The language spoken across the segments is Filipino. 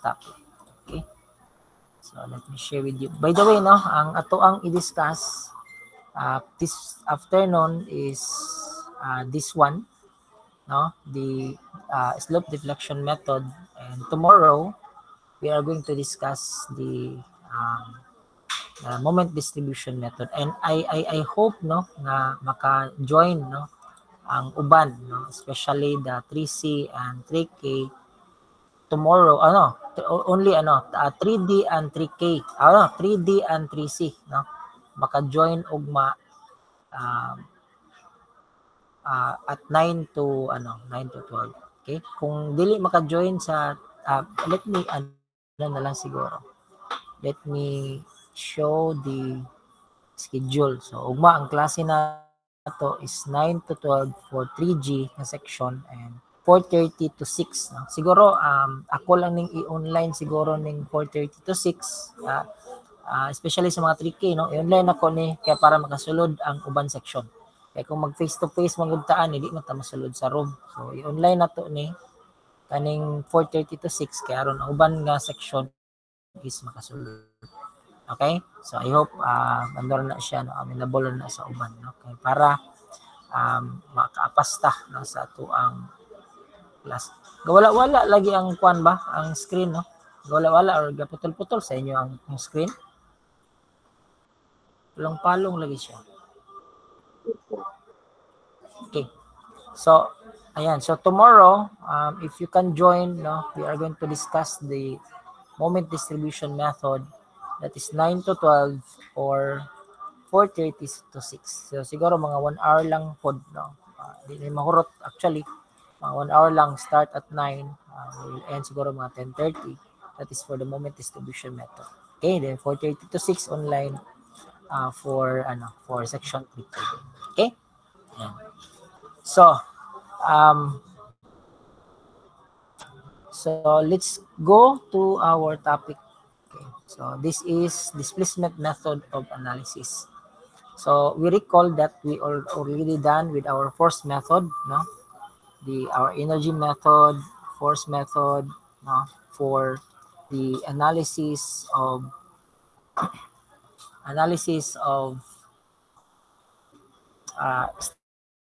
topic. Okay? So let me share with you. By the way, no, ang ato ang i-discuss this afternoon is this one, no, the slope deflection method, and tomorrow we are going to discuss the moment distribution method. And I hope, no, na maka-join, no, ang uban, no, especially the 3C and 3K tomorrow, only 3D and 3K, 3D and 3C, no, maka-join ugma at 9 to 12. Okay, kung dili maka-join sa let me na lang siguro, let me show the schedule. So ugma ang klase na to is 9 to 12 for 3G na section and 4:30 to 6. No? Siguro ako lang ning i-online siguro ning 4:30 to 6. Especially sa mga 3K, no? I-online ako ni kaya para makasulod ang uban section. Kaya kung mag face to face magugtaan, hindi man ta masulod sa room. So i-online na to ni kaning 4:30 to 6 kaya aron ang uban nga section is makasulod. Okay? So I hope andor na siya, no, available na sa uban, no? Okay, para makaapasta, no, sa ato ang class. Gawala-wala lagi ang kuan ba, ang screen, no? Gawala-wala or gaputol-putol sa inyo ang screen. Palong-palong lagi siya. Okay. So ayan, so tomorrow if you can join, no, we are going to discuss the moment distribution method, that is 9 to 12 or 4:30 to 6. So siguro mga 1 hour lang pod, no. Di mahurot actually. Mga 1 hour lang, start at 9, will end siguro mga 10:30. That is for the moment distribution method. Okay, then 4:30 to 6 online for section 3. Okay? Ayan. So let's go to our topic. Okay. So this is displacement method of analysis. So we recall that we are already done with our first method, no? Our energy method, force method, no? For the analysis of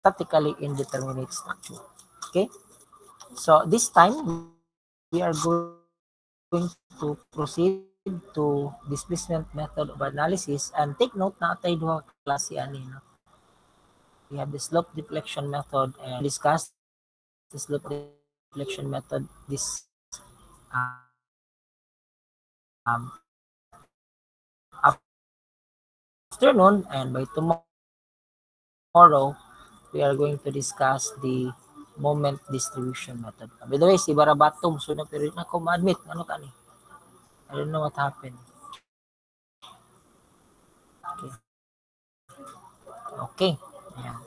statically indeterminate structure. Okay. So this time we are going to proceed to displacement method of analysis, and take note na atay duha klase ani, no? We have the slope deflection method, and discuss the slope deflection method this afternoon, and by tomorrow we are going to discuss the moment distribution method. By the way, si Barabatom, so na pero na ko ma-admit, ano ka ni? I don't know what happened. Okay. Yeah.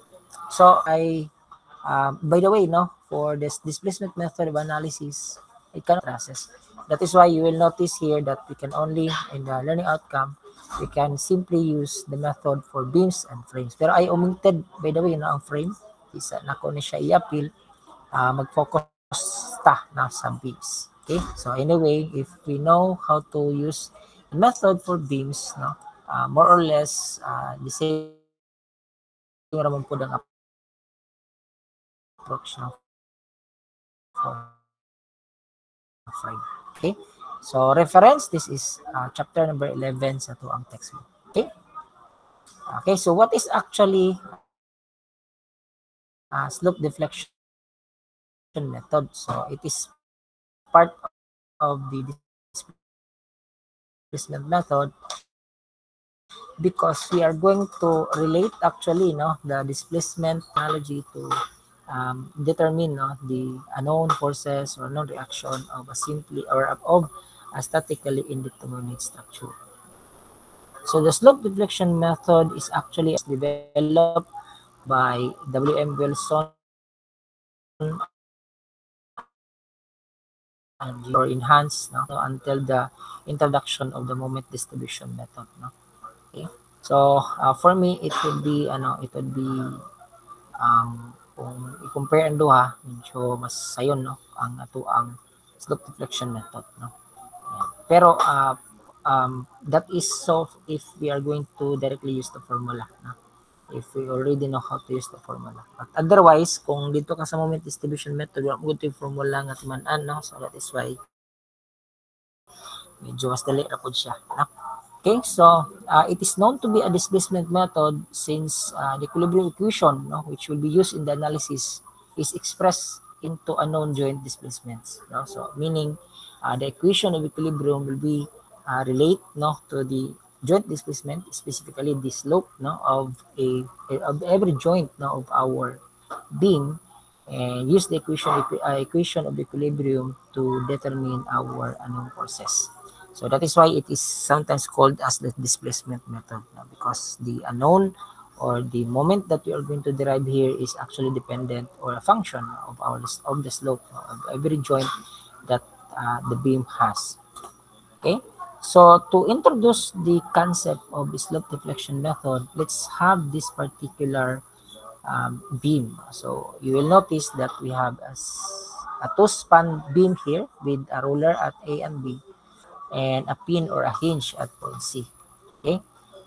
So by the way, no, for this displacement method of analysis, it cannot process. That is why you will notice here that we can only, in the learning outcome, we can simply use the method for beams and frames. Pero I omitted, by the way, no, ang frame. Isa na ko ni siya i-appeal. Mag-focus ta na sa beams. Okay? So anyway, if we know how to use the method for beams, no, more or less the same naman po ang approach, no, for frame. Okay? So reference, this is chapter number 11 sa to ang textbook. Okay? Okay, so what is actually slope deflection method? So it is part of the displacement method because we are going to relate actually, no, the displacement analogy to determine, no, the unknown forces or known reaction of a statically indeterminate structure. So the slope deflection method is actually developed by W.M. Wilson and or enhanced, no, until the introduction of the moment distribution method, no. Okay. So for me it would be kung i-compare ang duha, medyo mas sayon, no, ang slope deflection method, no. Pero that is so if we are going to directly use the formula, no? If we already know how to use the formula. But otherwise, kung dito ka sa moment distribution method, wala mo ito yung formula nga timan-an, no? So that is why medyo mas dali ra pud siya, no? Okay, so it is known to be a displacement method since the equilibrium equation, no, which will be used in the analysis, is expressed into unknown joint displacements. No? So meaning the equation of equilibrium will be relate, no, to the joint displacement, specifically the slope, no, of every joint, no, of our beam, and use the equation of equilibrium to determine our unknown forces. So that is why it is sometimes called as the displacement method, because the unknown or the moment that we are going to derive here is actually dependent or a function of the slope of every joint that the beam has. Okay, so to introduce the concept of the slope deflection method, let's have this particular beam. So you will notice that we have a two-span beam here with a roller at A and B, and a pin or a hinge at point C. Okay,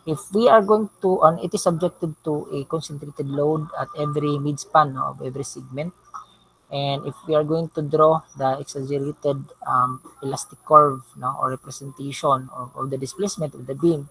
if we are going to, it is subjected to a concentrated load at every midspan, no, of every segment. And if we are going to draw the exaggerated elastic curve, no, or representation of the displacement of the beam,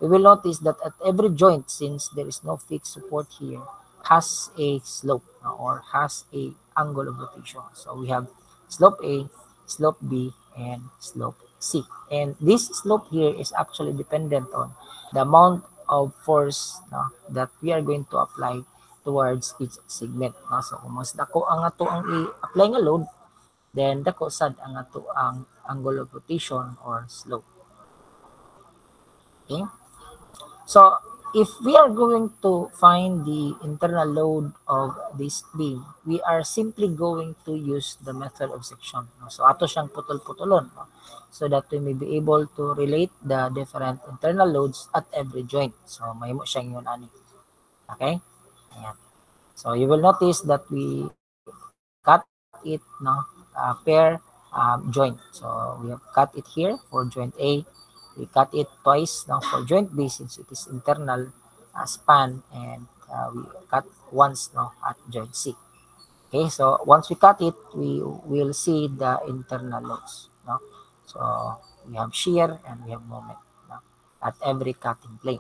we will notice that at every joint, since there is no fixed support here, has a slope, no, or has a angle of rotation. So we have slope A, slope B, and slope C. And this slope here is actually dependent on the amount of force, no, that we are going to apply towards each segment. No? So kung mas dako ang ato ang i-apply nga load, then dako sad ang ato ang angle of rotation or slope. Okay? So if we are going to find the internal load of this beam, we are simply going to use the method of section. No? So ato siyang putol-putulon, no? So that we may be able to relate the different internal loads at every joint. So mahimo siyang yun ani. Okay? Ayan. So you will notice that we cut it, no, pair joint. So we have cut it here for joint A. We cut it twice now for joint B since it is internal span, and we cut once now at joint C. Okay, so once we cut it, we will see the internal loads. No? So we have shear and we have moment, no, at every cutting plane.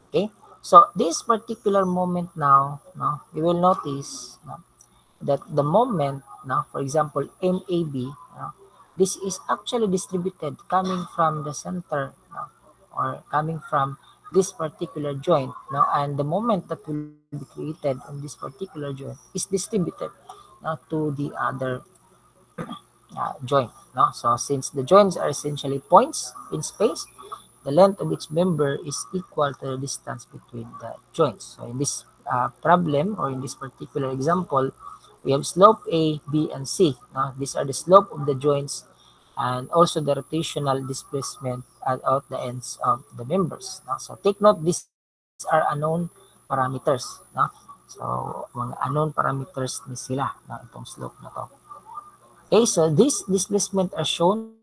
Okay, so this particular moment now, no, you will notice, no, that the moment, no, for example, MAB, no, this is actually distributed coming from the center, no, or coming from this particular joint, no, and the moment that will be created on this particular joint is distributed, no, to the other joint. No? So since the joints are essentially points in space, the length of each member is equal to the distance between the joints. So in this problem, or in this particular example, we have slope A, B, and C. These are the slope of the joints and also the rotational displacement at the ends of the members. So take note, these are unknown parameters. So mga unknown parameters ni sila, itong slope na to. Okay, so these displacement are shown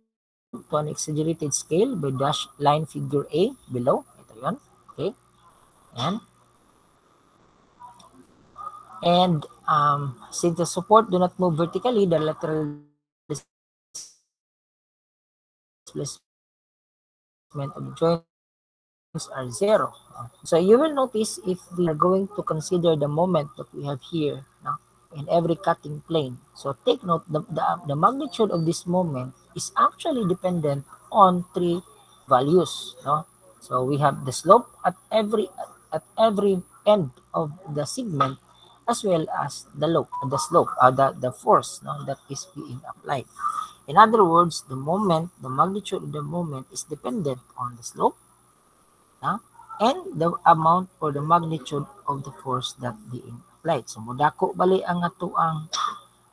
to an exaggerated scale by dash line figure A below. Ito yun. Okay. And since the support do not move vertically, the lateral displacement of the joints are zero. So you will notice, if we are going to consider the moment that we have here, in every cutting plane. So take note, the magnitude of this moment is actually dependent on three values. So we have the slope at every end of the segment, as well as the slope, the force, that is being applied. In other words, the magnitude of the moment is dependent on the slope, and the amount or the magnitude of the force that being applied. So modako bali ang ato ang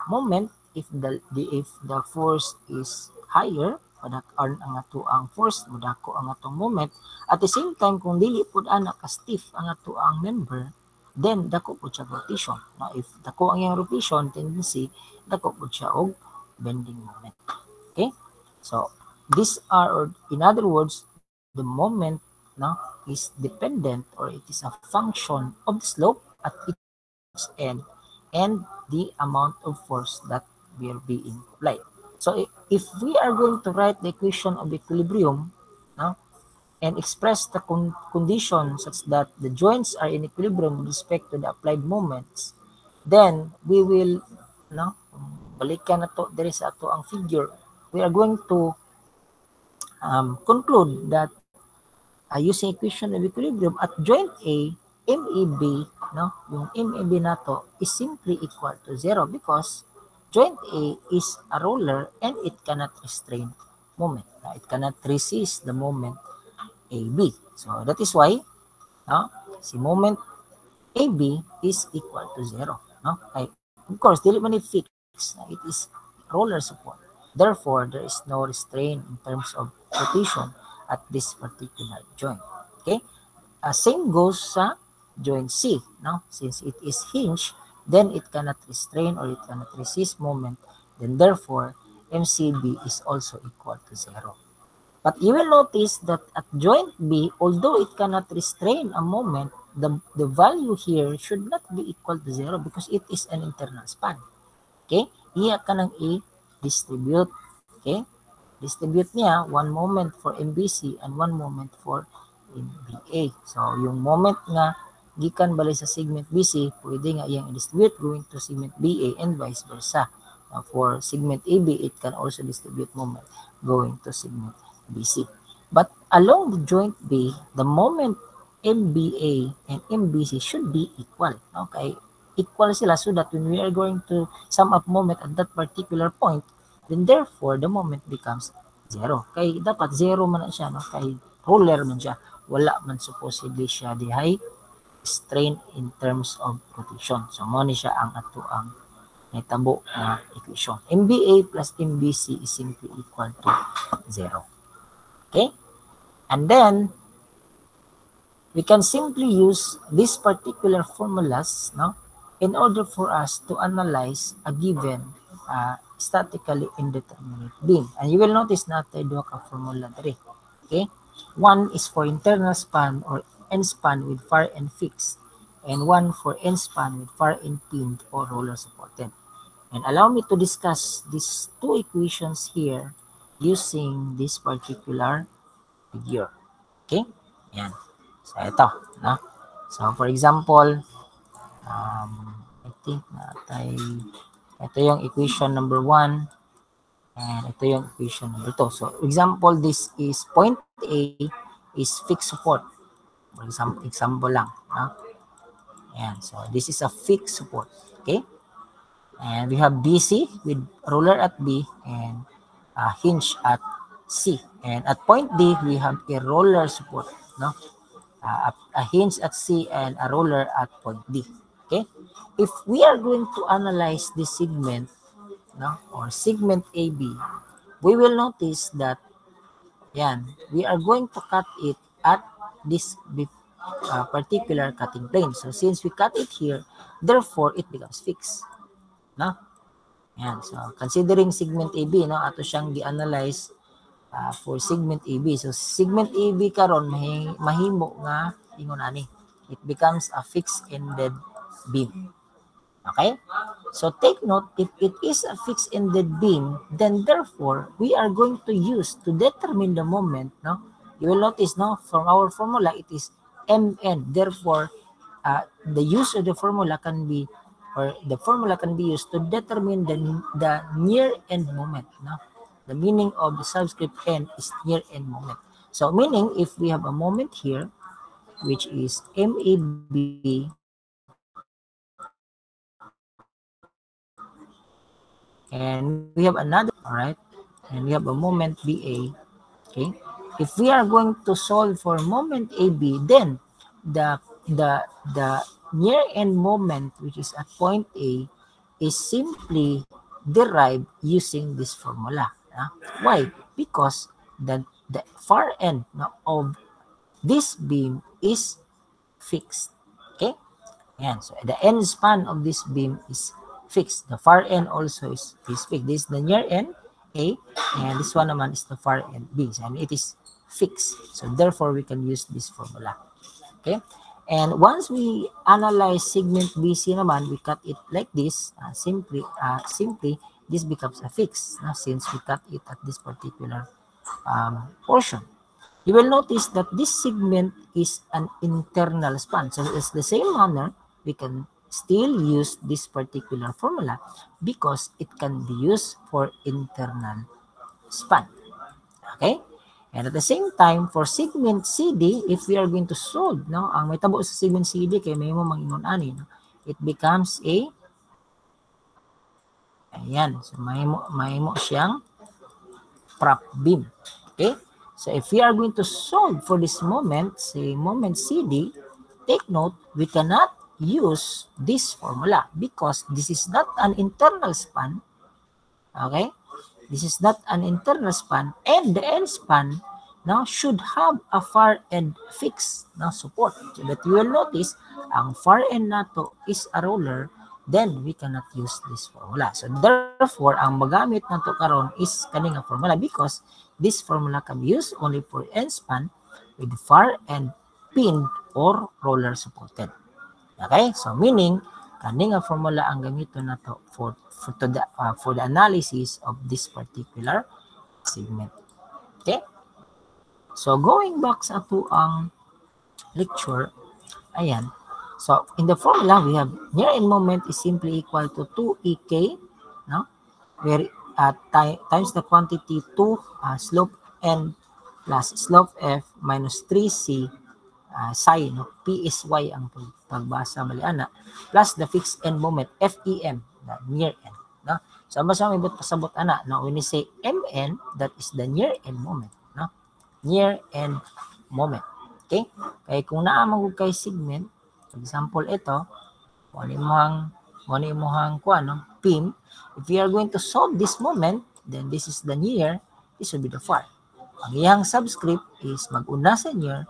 moment if the force is higher, padak-arn ang ato ang force, modako ang atong moment. At the same time, kung dili pud ana ka stiff ang ato ang member, then dako pud siya rotation. If dako ang iyang rotation tendency, dako pud siya og bending moment. Okay? So these are, or in other words, the moment now is dependent, or it is a function of the slope at each end and the amount of force that will be applied. So if we are going to write the equation of equilibrium now and express the condition such that the joints are in equilibrium with respect to the applied moments, then we will balikan na to diri sa ato ang figure. We are going to conclude that using equation of equilibrium at joint A, MEB, no, yung MEB nato is simply equal to 0 because joint A is a roller and it cannot restrain moment. It cannot resist the moment AB. So that is why si moment AB is equal to 0. No? Of course, dili man fixed. It is roller support. Therefore, there is no restraint in terms of rotation at this particular joint. Okay? Same goes sa joint C. No? Since it is hinged, then it cannot restrain or it cannot resist moment. Then therefore, MCB is also equal to 0. But you will notice that at joint B, although it cannot restrain a moment, the value here should not be equal to 0 because it is an internal span. Okay? Iya ka nang i-distribute. Okay? Distribute niya one moment for MBC and one moment for MBA. So, yung moment nga gikan bali sa segment BC, pwede nga iyang i-distribute going to segment BA and vice versa. For segment AB, it can also distribute moment going to segment BC. But along the joint B, the moment MBA and MBC should be equal. Okay? Equal sila so that when we are going to sum up moment at that particular point, then therefore, the moment becomes 0. Kay dapat 0 man na siya, no? Kay roller man siya. Wala man supposedly siya di high strain in terms of rotation. So, mo ni siya ang ato ang natabo na equation. MBA plus MBC is simply equal to 0. Okay? And then, we can simply use these particular formulas, no, in order for us to analyze a given statically indeterminate beam. And you will notice na tayo duha ka formula diri. Okay? One is for internal span or end span with far end fixed, and one for end span with far end pinned or roller supported. And allow me to discuss these two equations here using this particular figure. Okay? Yan. So, ito. No? So, for example, I think ito yung equation number 1 and ito yung equation number 2. So, example, this is point A is fixed support. For example lang. No? Ayan. So, this is a fixed support. Okay? And we have BC with roller at B and hinge at C. And at point D, we have a roller support. No? A hinge at C and a roller at point D. Okay? If we are going to analyze this segment, no, or segment AB, we will notice that we are going to cut it at this particular cutting plane. So since we cut it here, therefore it becomes fixed. No? Yan. So considering segment AB, no, ato siyang gi-analyze for segment AB. So segment AB karon mahimo nga ingon ani. It becomes a fixed-ended beam. Okay? So take note, if it is a fixed-ended beam, then therefore we are going to use to determine the moment, no? You will notice, no, from our formula it is MN. Therefore, the use of the formula can be, or the formula can be used to determine the near end moment, no? The meaning of the subscript n is near end moment. So meaning if we have a moment here, which is MAB, and we have another, all right, and we have a moment BA. Okay, if we are going to solve for moment AB, then the near end moment, which is at point A, is simply derived using this formula. Why? Because the far end of this beam is fixed. Okay, and so the end span of this beam is fixed. The far end also is fixed. This is the near end, A, and this one naman is the far end B, and it is fixed. So therefore, we can use this formula. Okay? And once we analyze segment BC naman, we cut it like this. Simply, this becomes a fix since we cut it at this particular portion. You will notice that this segment is an internal span. So it's the same manner, we can still use this particular formula because it can be used for internal span. Okay? And at the same time, for segment CD, if we are going to solve, no, ang may tabo sa segment CD, kay may mo mangingon ani, no, it becomes a, ayan, so may mo siyang prop beam. Okay? So if we are going to solve for this moment, say moment CD, take note, we cannot use this formula because this is not an internal span. Okay? This is not an internal span, and the end span now should have a far end fix na support. So that you will notice, ang far end nato is a roller, then we cannot use this formula. So therefore, ang magamit nato karon is kaning formula because this formula can be used only for end span with far end pinned or roller supported. Okay? So meaning, kaning formula ang gamiton nato for the analysis of this particular segment. Okay? So going back sa ato ang lecture, ayan. So in the formula, we have near end moment is simply equal to 2ek, no? Where times the quantity 2 slope n plus slope f minus 3c psi, no? P is y ang pagbasa mali ana, plus the fixed end moment FEM, the near end, no? So basta may pasabot ana, no? When we say MN, that is the near end moment, no? Near end moment. Okay? Kaya kung naamang kay segment, for example ito, mo hang kuan, no? PIM, if we are going to solve this moment, then this is the near, this will be the far. Ang iyang subscript is mag-una sa near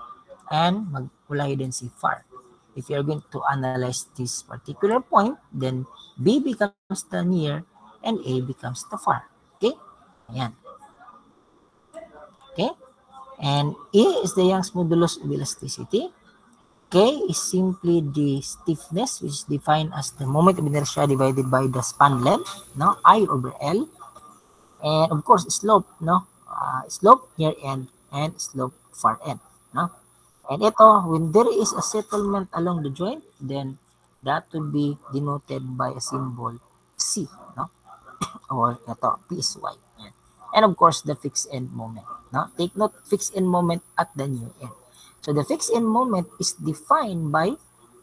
and magkulay din si far. If you are going to analyze this particular point, then B becomes the near and A becomes the far. Okay? Ayan. Okay? And E is the Young's modulus of elasticity. K is simply the stiffness, which is defined as the moment of inertia divided by the span length, no? I over L. And of course, slope, no? Slope near end and slope far end, no? And ito, when there is a settlement along the joint, then that will be denoted by a symbol C, no? Or ito, P is Y. And of course, the fixed end moment. No? Take note, fixed end moment at the near end. So the fixed end moment is defined by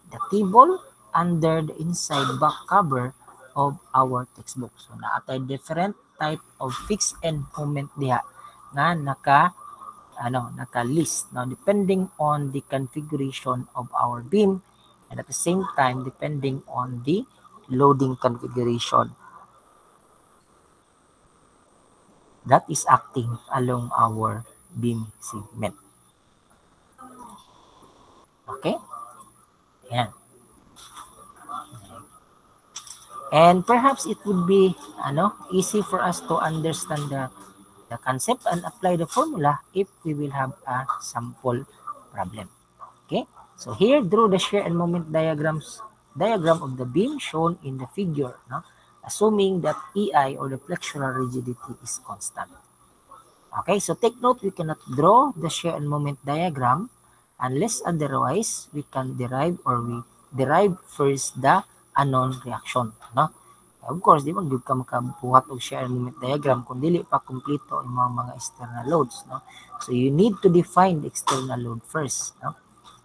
the table under the inside back cover of our textbook. So naatay different type of fixed end moment diha nga naka-list. Now, depending on the configuration of our beam and at the same time, depending on the loading configuration that is acting along our beam segment. Okay? Ayan. And perhaps it would be easy for us to understand the concept and apply the formula if we will have a sample problem. Okay? So here, draw the shear and moment diagram of the beam shown in the figure, no? Assuming that EI or the flexural rigidity is constant. Okay, so take note, we cannot draw the shear and moment diagram unless otherwise we can derive first the unknown reaction, no? Of course, di ba gyud ka makabuhat og shear and moment diagram kung dili pa kumpleto ang mga external loads, no? So you need to define the external load first, no?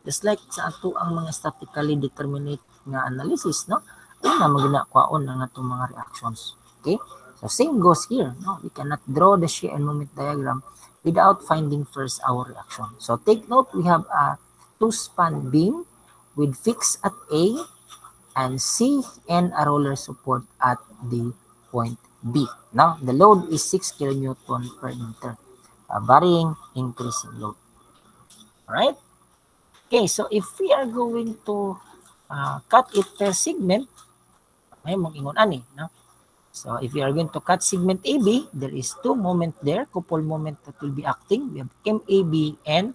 Just like sa ato ang mga statically determinate nga analysis, no? Una maginakuaon ang atong mga reactions. Okay? So same goes here, no? We cannot draw the shear and moment diagram without finding first our reaction. So take note, we have a two-span beam with fix at A and C and a roller support at the point B. Now, the load is 6 kN per meter, varying increasing load. Alright? Okay, so if we are going to cut it per segment, may mag-ingon ani, no? So if you are going to cut segment AB, there is two moment there, couple moment that will be acting. We have MAB and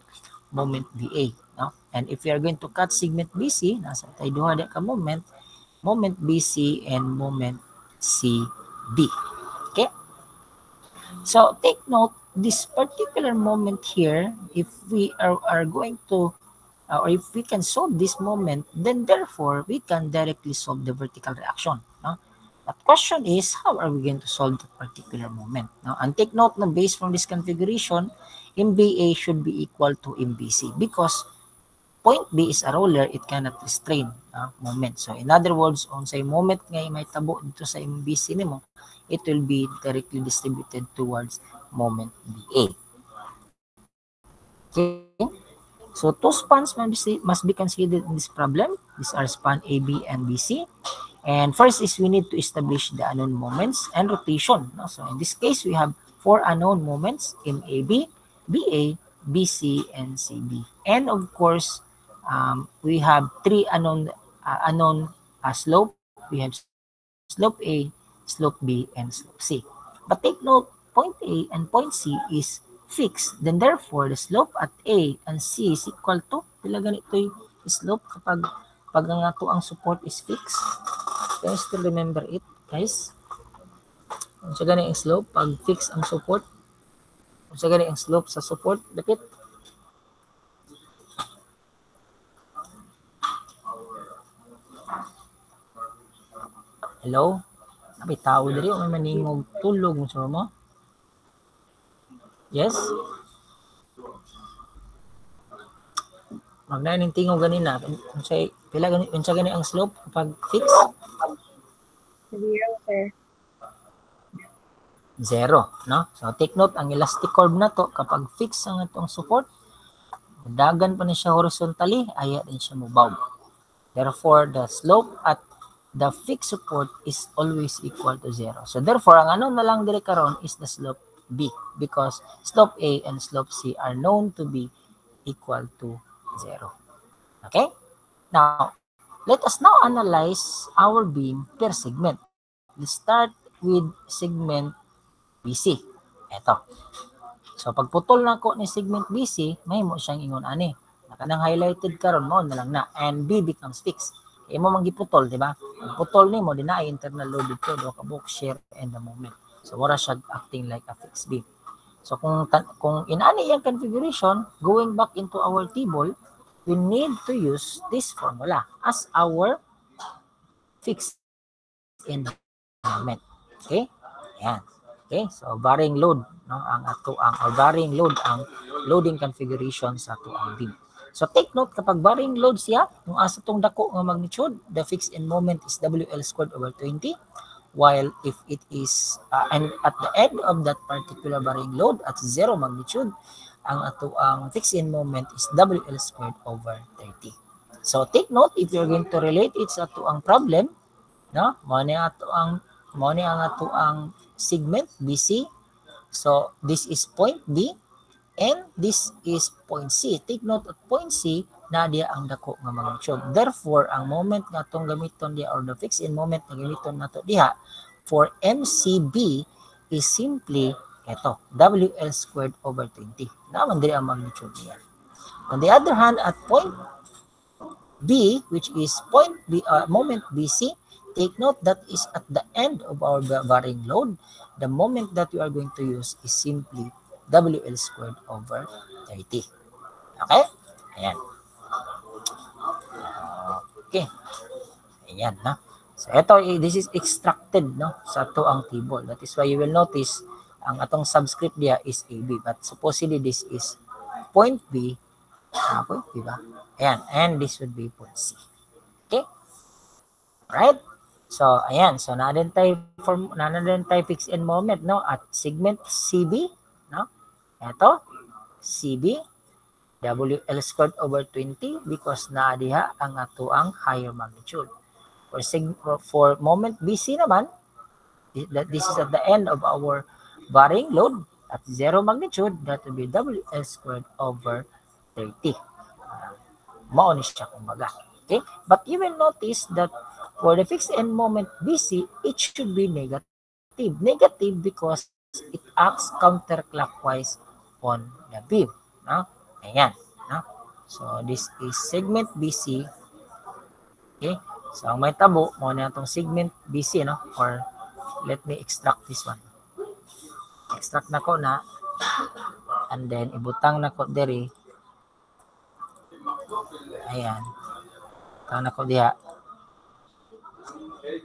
moment BA. No? And if you are going to cut segment BC, nasa tayo duha ka moment, moment BC and moment CB. Okay? So take note, this particular moment here, if we are going to, or if we can solve this moment, then therefore we can directly solve the vertical reaction. No? The question is, how are we going to solve that particular moment? No? And take note na based from this configuration, MBA should be equal to MBC because point B is a roller, it cannot restrain moment. So in other words, on say moment nga may tabo dito sa MBC nimo, it will be directly distributed towards moment BA. Okay? So two spans must be considered in this problem. These are span AB and BC. And first is we need to establish the unknown moments and rotation. No? So in this case, we have 4 unknown moments in AB, BA, BC, and CB. And of course, we have 3 unknown slope. We have slope A, slope B, and slope C. But take note, point A and point C is fixed. Then therefore, the slope at A and C is equal to, pila ganito yung slope kapag ang ato ang support is fixed. Can you still remember it, guys? Kung sa gani ang slope, pag fix ang support, kung sa gani ang slope sa support, dapit. Hello? May tao diri o may maningog tulog mo sa mo? Yes? Magna ning tingog ganina. Unsay pila gani unsa gani ang slope kapag fix? Zero, sir. Zero, no? So take note ang elastic curve na to kapag fix ang atong support, dagan pa ni siya horizontally, aya din siya mobaw. Therefore, the slope at the fixed support is always equal to 0. So therefore, ang ano na lang dire karon is the slope B because slope A and slope C are known to be equal to 0. Okay? Now, let us now analyze our beam per segment. Let's start with segment BC. Ito. So pagputol na ko ni segment BC, may mo siyang ingon ani. Kanang highlighted karon mo na lang na and B becomes fixed. Imo man giputol, di ba? Ang putol nimo dinay internal load dito do ka book shear and the moment. So wala siya acting like a fixed beam. So kung inaani yung configuration, going back into our table, we need to use this formula as our fixed in the moment. Okay? Ayan. Okay? So varying load, no, ang ato ang or varying load ang loading configuration sa ato ang beam. So take note kapag varying load siya, kung asa tong dako nga magnitude, the fixed in moment is WL squared over 20. While if it is and at the end of that particular varying load at 0 magnitude, ang ato ang fixed in moment is WL squared over 30. So take note if you're going to relate it sa ato ang problem, no? Mao ni ang ato ang segment BC. So this is point B and this is point C. Take note at point C na diya ang dako nga magnitude. Therefore, ang moment nga itong gamiton diya or the fixed in moment na gamiton nato diha for MCB is simply ito, WL squared over 20. Naman diya ang magnitude niya. On the other hand, at point B, which is point B, moment BC, take note that is at the end of our varying load. The moment that we are going to use is simply WL squared over 30. Okay? Ayan. Okay. Ayan, no? So, this is extracted, no? Sa to ang table. That is why you will notice ang atong subscript diya is AB. But supposedly, this is point B. Point B ba? Ayan. And this would be point C. Okay? Alright? So, ayan. So, na-identify fixed in moment, no? At segment CB, no? Ito, CB, WL squared over 20 because na diha ang ato ang higher magnitude. For moment BC naman, this is at the end of our varying load at 0 magnitude, that will be WL squared over 30. Mao ni siya kumbaga. Okay? But you will notice that for the fixed end moment BC, it should be negative. negative. Negative because it acts counterclockwise on the beam. No? Ayan. No? So, this is segment BC. Okay? So, ang may tabo, mo na itong segment BC, no? Or, let me extract this one. Extract na ko na, and then, ibutang na ko diri. Ayan. Ibutang na ko diha.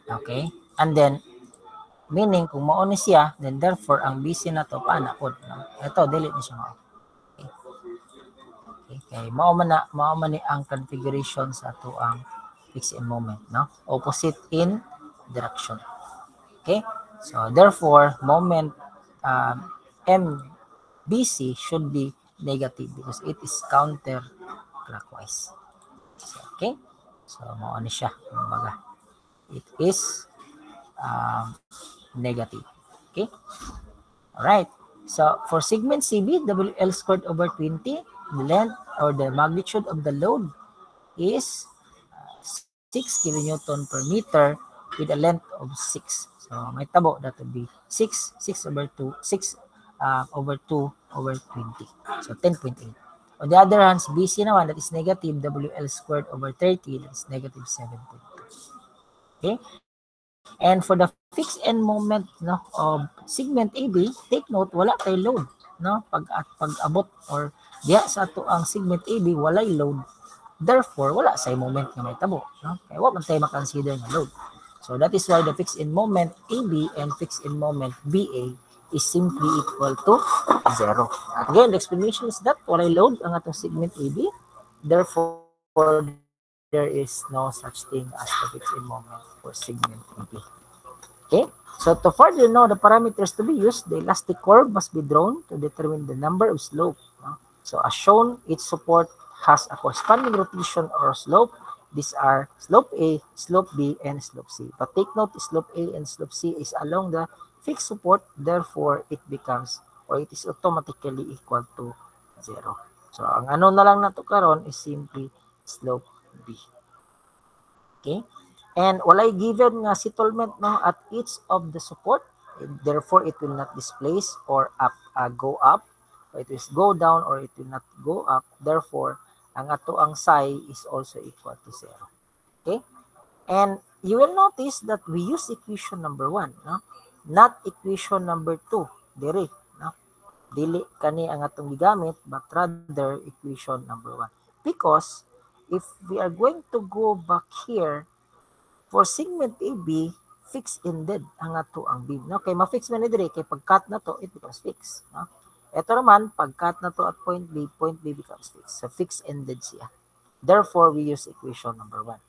Okay? And then, meaning, kung mauni siya, then therefore, ang BC na to, paanakod. No? Ito, delete na siya mo. Okay, mao man ni ang configuration sa ato ang fixed in moment, no? Opposite in direction. Okay? So therefore, moment MBC should be negative because it is counterclockwise. Okay? So mao ni siya, kumbaga. It is negative. Okay? All right. So for segment CB, WL squared over 20, the length or the magnitude of the load is 6 kilonewton per meter with a length of 6. So may tabo, that would be 6 over 2 over 2 over 20. So 10.8. On the other hand, BC naman, that is negative, WL squared over 30, that is negative 7.2. Okay? And for the fixed end moment, no, of segment AB, take note, wala kay load. No? Pag abot or diya sa ato ang segment AB, walay load. Therefore, wala sa moment nga may tabo. No? Kaya wala man tayo makonsider nga load. So that is why the fixed end moment AB and fixed end moment BA is simply equal to 0. Again, the explanation is that walay load ang atong segment AB. Therefore, there is no such thing as the fixed in moment for segment AB. Okay, so to further know the parameters to be used, the elastic curve must be drawn to determine the number of slope. So as shown, each support has a corresponding rotation or slope. These are slope A, slope B, and slope C. But take note, slope A and slope C is along the fixed support, therefore it becomes, or it is automatically equal to 0. So ang ano na lang nato karon is simply slope B. Okay? And walay given nga settlement no at each of the support, therefore it will not displace or go up, or it will go down or it will not go up. Therefore, ang ato ang psi is also equal to 0. Okay? And you will notice that we use equation number 1, no? Not equation number 2. Diri, no? Dili kani ang atong gigamit, but rather equation number 1. Because if we are going to go back here, for segment AB, fixed-ended ang ato ang beam. No? Kaya ma-fix man ni dire, kay pag-cut na to, it becomes fixed. No? Ito naman, pag-cut na to at point B becomes fixed. So fixed-ended siya. Therefore, we use equation number 1.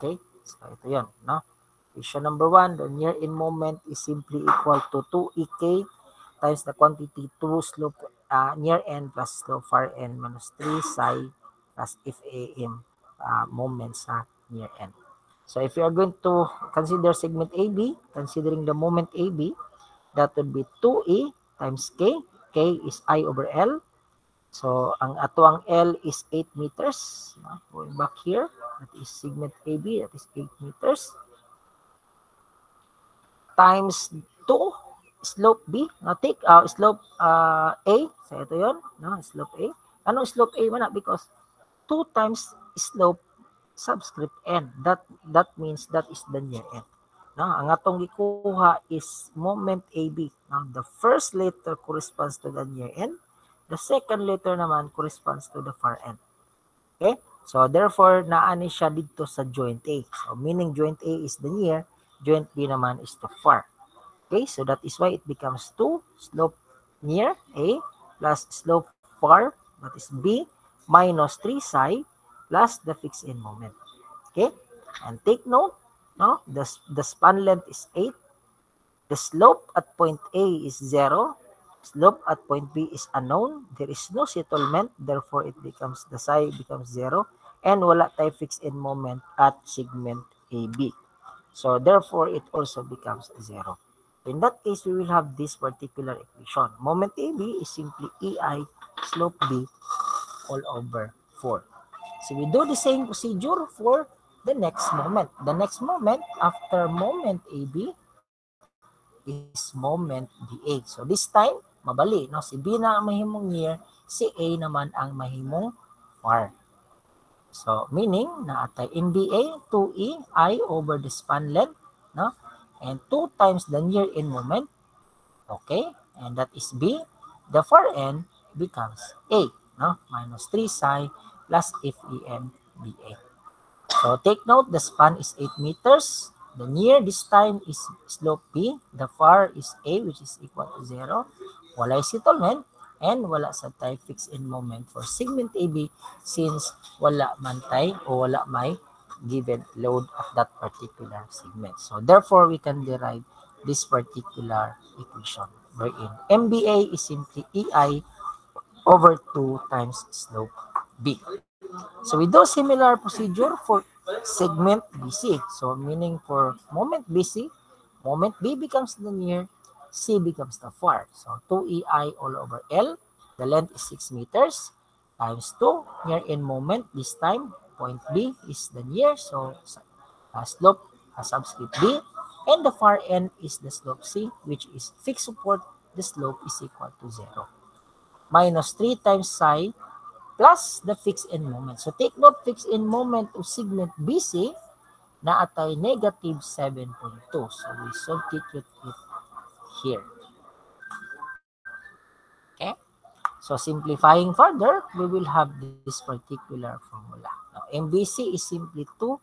Okay? So ito yun. No? Equation number 1, the near-in moment is simply equal to 2ek times the quantity 2 slope near-end plus slope far-end minus 3 psi plus FAM moment sa near-end. So if you are going to consider segment AB, considering the moment AB, that would be 2E times K. K is I over L. So ang ato ang L is 8 meters. Going back here, that is segment AB, that is 8 meters. Times 2 slope B. Now take slope A. So ito yun. No? Slope A. Anong slope A man? Because 2 times slope subscript n. That means that is the near end. No, ang atong gikuha is moment AB. Now, the first letter corresponds to the near end. The second letter naman corresponds to the far end. Okay? So, therefore, naani siya dito sa joint A. So, meaning joint A is the near, joint B naman is the far. Okay? So, that is why it becomes 2 slope near A plus slope far, that is B, minus 3 psi plus the fixed in moment. Okay? And take note, no? The span length is 8. The slope at point A is 0. Slope at point B is unknown. There is no settlement. Therefore, it becomes, the psi becomes 0. And wala tayo fixed in moment at segment AB. So, therefore, it also becomes 0. In that case, we will have this particular equation. Moment AB is simply EI slope B all over 4. So, we do the same procedure for the next moment. The next moment after moment AB is moment BA. So this time, mabali, no? Si B na ang mahimong near, si A naman ang mahimong far. So meaning na atay in BA 2E I over the span length, no? And 2 times the near in moment. Okay? And that is B. The far end becomes A, no? Minus 3 psi plus FEM BA. So take note, the span is 8 meters. The near this time is slope B. The far is A, which is equal to 0. Walay settlement and wala sa tayo fixed in moment for segment AB since wala man tayo o wala may given load at that particular segment. So therefore, we can derive this particular equation wherein MBA is simply EI over 2 times slope B. So we do similar procedure for segment BC. So meaning for moment BC, moment B becomes the near, C becomes the far. So 2EI all over L, the length is 6 meters, times 2, near in moment, this time, point B is the near, so slope subscript B, and the far end is the slope C, which is fixed support, the slope is equal to 0. Minus 3 times psi plus the fixed end moment. So take note, fixed end moment of segment BC na atay negative 7.2. So we substitute it here. Okay? So simplifying further, we will have this particular formula. Now, MBC is simply 2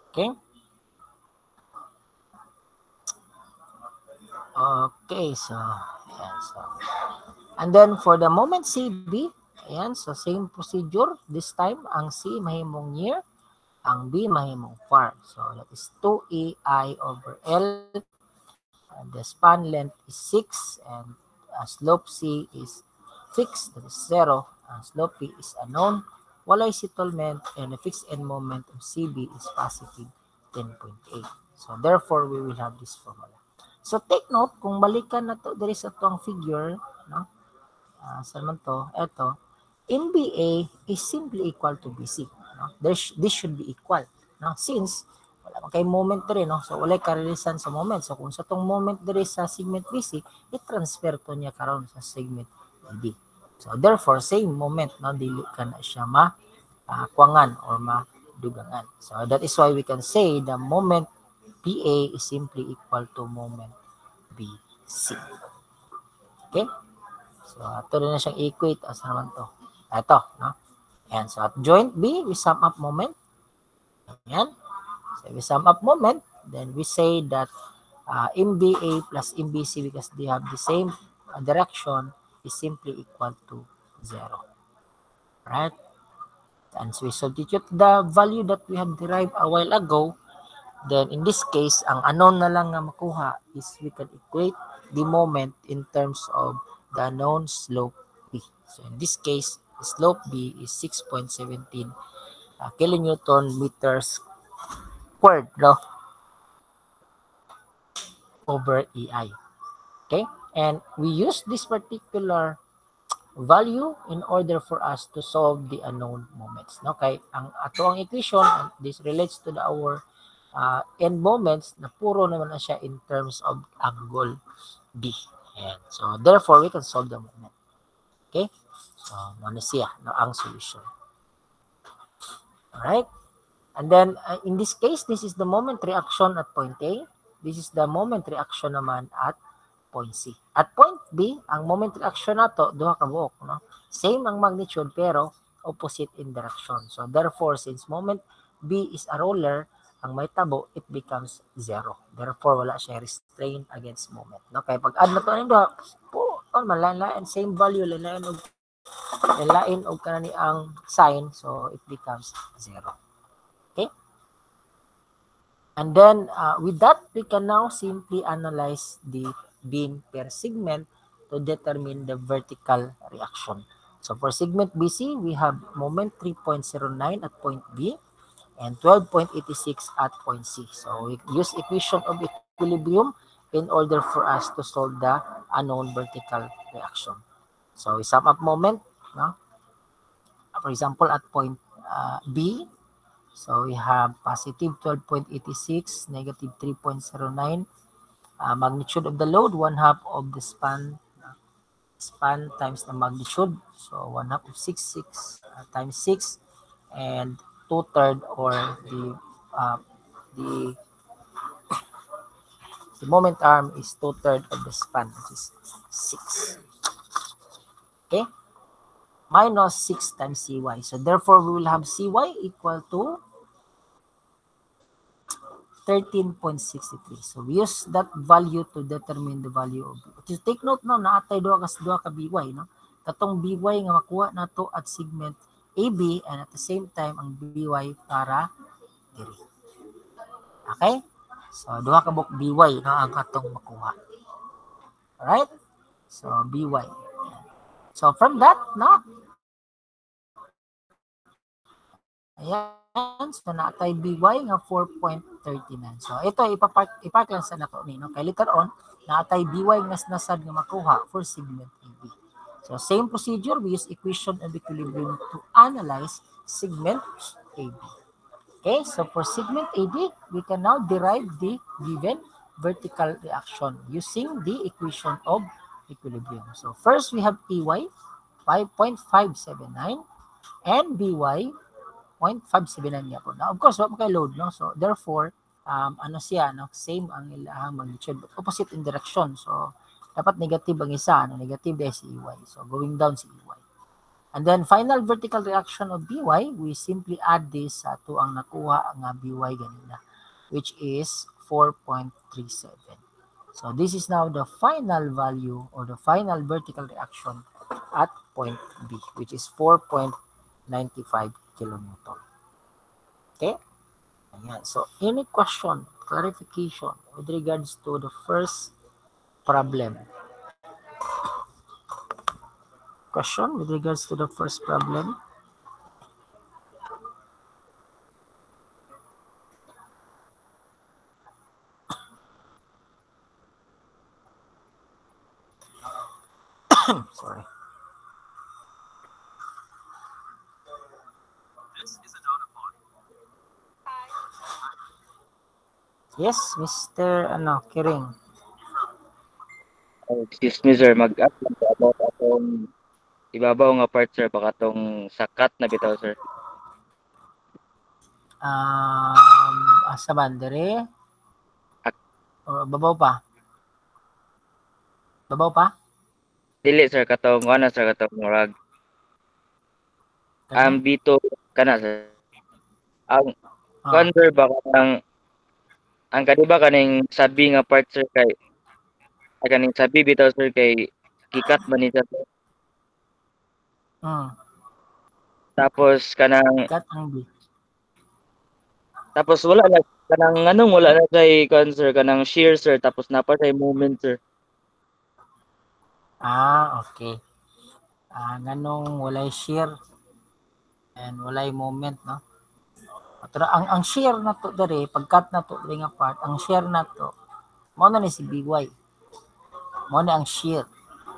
okay? Okay, so, ayan, so. And then for the moment CB, ayan, so same procedure. This time, ang C mahimong near, ang B mahimong far. So that is 2EI over L. And the span length is 6 and slope C is fixed, that is 0. Slope P is unknown. Walay settlement and the fixed end moment of CB is positive 10.8. So therefore, we will have this formula. So take note, kung balikan na to, there is a tong figure, no? Saan man to? Ito, NBA is simply equal to BC. No? This should be equal. No? Since wala kay moment diri, no? So wala karelisan sa moment. So kung sa tong moment diri sa segment BC, i-transfer to niya karon sa segment BD. So therefore, same moment, no? Dili ka na siya kuwangan or madugangan. So that is why we can say the moment PA is simply equal to moment BC. Okay? So, ito rin na siyang equate. Asa naman to? Ito, no? Ayan. So, at joint B, we sum up moment. Ayan. So, we sum up moment. Then, we say that MBA plus MBC, because they have the same direction, is simply equal to 0. Right? And so, we substitute the value that we have derived a while ago. Then, in this case, ang unknown na lang na makuha is we can equate the moment in terms of the known slope B. So, in this case, the slope B is 6.17 kilonewton meters squared, no? Over EI. Okay? And we use this particular value in order for us to solve the unknown moments. Okay? Ang ato ang equation, this relates to our end moments na puro naman na siya in terms of angle B. Ayan. So, therefore, we can solve the moment. Okay? So, ano siya, no, ang solution. Alright? And then, in this case, this is the moment reaction at point A. This is the moment reaction naman at point C. At point B, ang moment reaction na to, duha ka buok. No? Same ang magnitude, pero opposite in direction. So, therefore, since moment B is a roller, ang may tabo, it becomes 0. Therefore, wala siya restrained against moment. No? Kaya pag add na to, malain, same value, lain og kanani ang sign, so it becomes 0. Okay? And then, with that, we can now simply analyze the beam per segment to determine the vertical reaction. So, for segment BC, we have moment 3.09 at point B, and 12.86 at point C. So we use equation of equilibrium in order for us to solve the unknown vertical reaction. So we sum up moment, no? For example, at point B, so we have positive 12.86, negative 3.09, magnitude of the load, 1/2 of the span times the magnitude, so 1/2 of 6 times 6, and 2/3 or the the moment arm is 2/3 of the span, which is 6. Okay, minus 6 times cy, so therefore we will have cy equal to 13.63. So we use that value to determine the value of B. Just take note no, naatay duha ka BY, no? Katong BY nga makuha nato at segment AB, and at the same time ang BY para diri. Okay? So duha ka buk BY no ang katong makuha. Alright? So BY. So from that, no? Ayan, so naatay BY nga 4.39. So ito ipark lang sa nato ni, no? Kay later on naatay BY nga nasad nga makuha for segment AB. So same procedure, we use equation of equilibrium to analyze segment AB. Okay, so for segment AB, we can now derive the given vertical reaction using the equation of equilibrium. So first we have PY 5.579 and BY 0.579 niya po. Now, of course, wala kay load, no? So, therefore, ano siya, no? Same ang ilang magnitude, but opposite in direction. So, dapat negative ang isa, no? Negative dahil si EY. So, going down si EY. And then, final vertical reaction of BY, we simply add this to ang nakuha ang BY ganina, which is 4.37. So, this is now the final value or the final vertical reaction at point B, which is 4.95 kilonewton. Okay? Ayan. So, any question, clarification with regards to the first problem? Question with regards to the first problem? Sorry. Yes, Mr. Kiring. Excuse me sir, mag-up lang po about atong ibabaw nga part sir, baka atong sakat na bitaw sir. Asa bandere? O babaw pa? Babaw pa? Dili sir, katong ano sir, katong murag. Kani? Bito kana sir. Ang Ah. sir baka ang kadiba kaning sabi nga part sir kay kaning sabi bitaw sir kay kikat man ni sir. Tapos kanang Cut ang B. tapos wala na kanang anong wala na say sir kanang shear sir tapos napa say moment sir. Okay. Nganong walay shear and walay moment, no? Pero ang shear na to dere, pag-cut na to dere nga part, ang shear na to, mo na ni si BY. Mo na ang shear.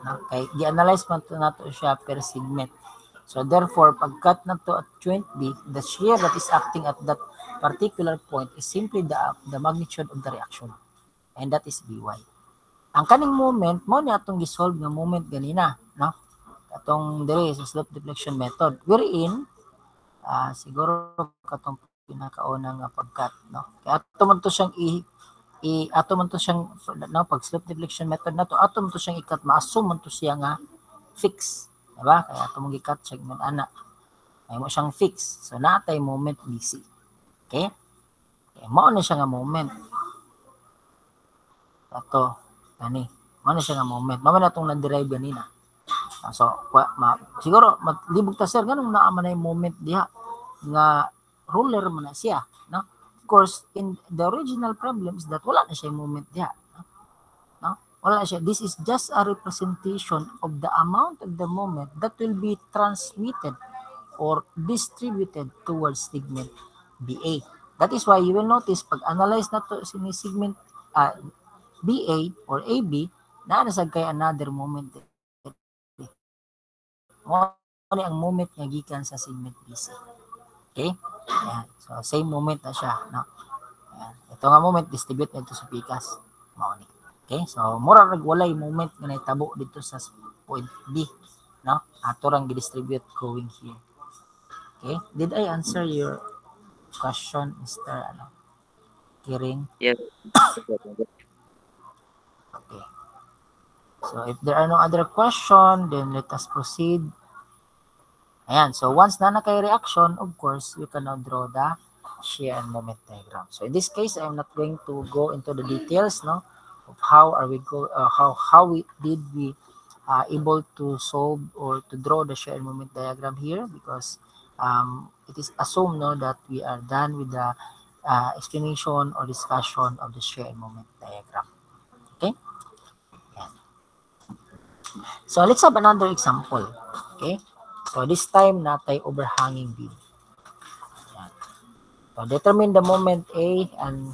No? Kay gi-analyze man to nato siya per segment. So therefore, pag-cut na to at joint B, the shear that is acting at that particular point is simply the magnitude of the reaction. And that is BY. Ang kaning moment, mo na atong gisolve nga moment ganina, no? Katong dere sa slope deflection method. Wherein, siguro katong pinakaunang pag-cut, no? Kaya ato man to siyang ato man to siyang no, pag slope deflection method na to, ato man to siyang i-cut, ma-assume man to siya nga fix, diba? Kaya ato mong i-cut siya ng ana. Ay mo siyang fix. So natay moment BC. Okay? Kaya mao na siya nga moment. Ato, ani, mao na siya nga moment. Mao na tong na-derive ganina. So, siguro maglibog ta sir ganun naa man ay moment diha nga ruler man na siya, no? Of course, in the original problems that wala na siya moment diha, no? Wala siya. This is just a representation of the amount of the moment that will be transmitted or distributed towards segment BA. That is why you will notice pag analyze na to si segment BA or AB, na nasag kay another moment. Mo ni ang moment nga gikan sa segment BC. Okay? Ayan. So, same moment na siya. No? Ayan. Ito nga moment, distribute nito sa pikas. Mao ni. Okay? So, mura walay moment nga nahitabo dito sa point B. No? Ato rang gi-distribute going here. Okay? Did I answer your question, Mr. Kiring? Yes. Okay. So, if there are no other question, then let us proceed. Ayan. So, once na kay reaction, of course, you can now draw the shear and moment diagram. So, in this case, I'm not going to go into the details, no, of how are we how we did we able to solve or to draw the shear and moment diagram here, because it is assumed, no, that we are done with the explanation or discussion of the shear and moment diagram. Okay. Ayan. So, let's have another example. Okay. So, this time, natay overhanging beam. Ayan. So, determine the moment A and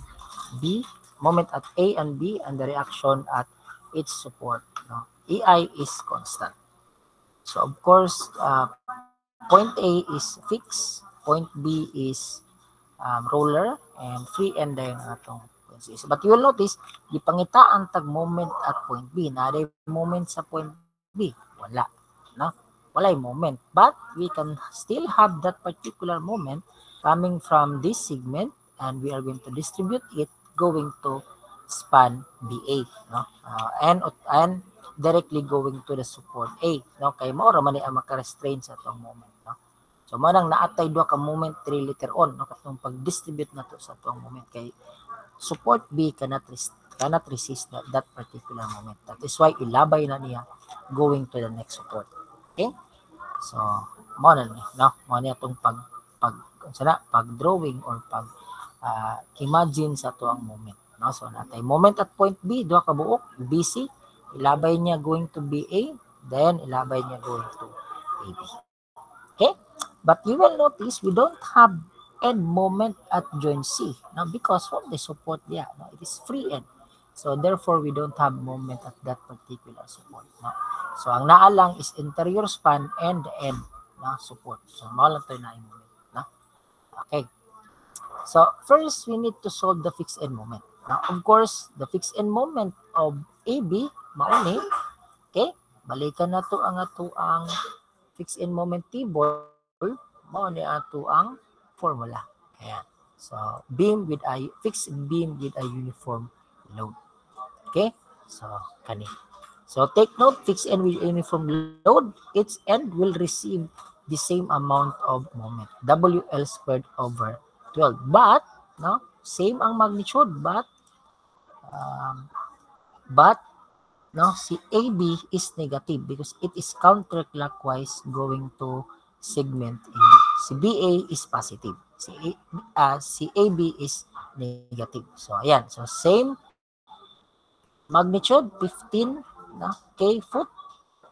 B, moment at A and B, and the reaction at each support. No? EI is constant. So, of course, point A is fixed, point B is roller, and free end dahil ang atong point. But you will notice, di pangitaan tag moment at point B. Naday moment sa point B. Wala. No? Wala yung moment. But we can still have that particular moment coming from this segment, and we are going to distribute it going to span BA. No? And directly going to the support A. No? Kay mao ra man ang maka-restrain sa atong moment. No? So, manang naatay duha ka moment 3 later on, no, katong pag-distribute na to sa atong moment, kay support B cannot resist that particular moment. That is why ilabay na niya going to the next support. Okay? So, mo na ni, no? Mo ni atong pag drawing or imagine sa to ang moment, no? So, natay moment at point B, duha ka buok, BC, ilabay niya going to BA, then ilabay niya going to AB. Okay? But you will notice we don't have end moment at joint C, no? Because from the support there, no? It is free end. So, therefore, we don't have moment at that particular support. No? So, ang naa lang is interior span and the end na support. So, mao lang tayo na moment. No? Okay. So, first, we need to solve the fixed end moment. Now, of course, the fixed end moment of AB, mauni, okay? Balikan na to ang fixed end moment table, mao ni ato ang formula. Ayan. So, fixed beam with a uniform load. Okay? So, kani. So, take note, fixed end with uniform load, its end will receive the same amount of moment, WL squared over 12. But, no, same ang magnitude, but, no, si AB is negative because it is counterclockwise going to segment AB. Si BA is positive. Si AB is negative. So, ayan. So, same magnitude, 15 na K foot,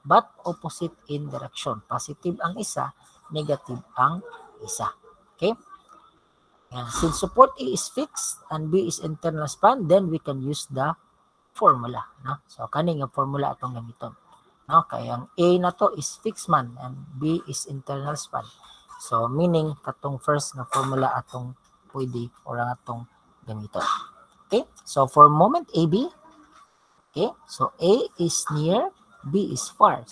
but opposite in direction. Positive ang isa, negative ang isa. Okay? And since support A is fixed and B is internal span, then we can use the formula. No? So, kani nga formula atong gamiton. No? Kaya ang A na to is fixed man and B is internal span. So, meaning, katong first nga formula atong pwede or ang atong gamiton. Okay? So, for moment AB, okay, so A is near, B is far.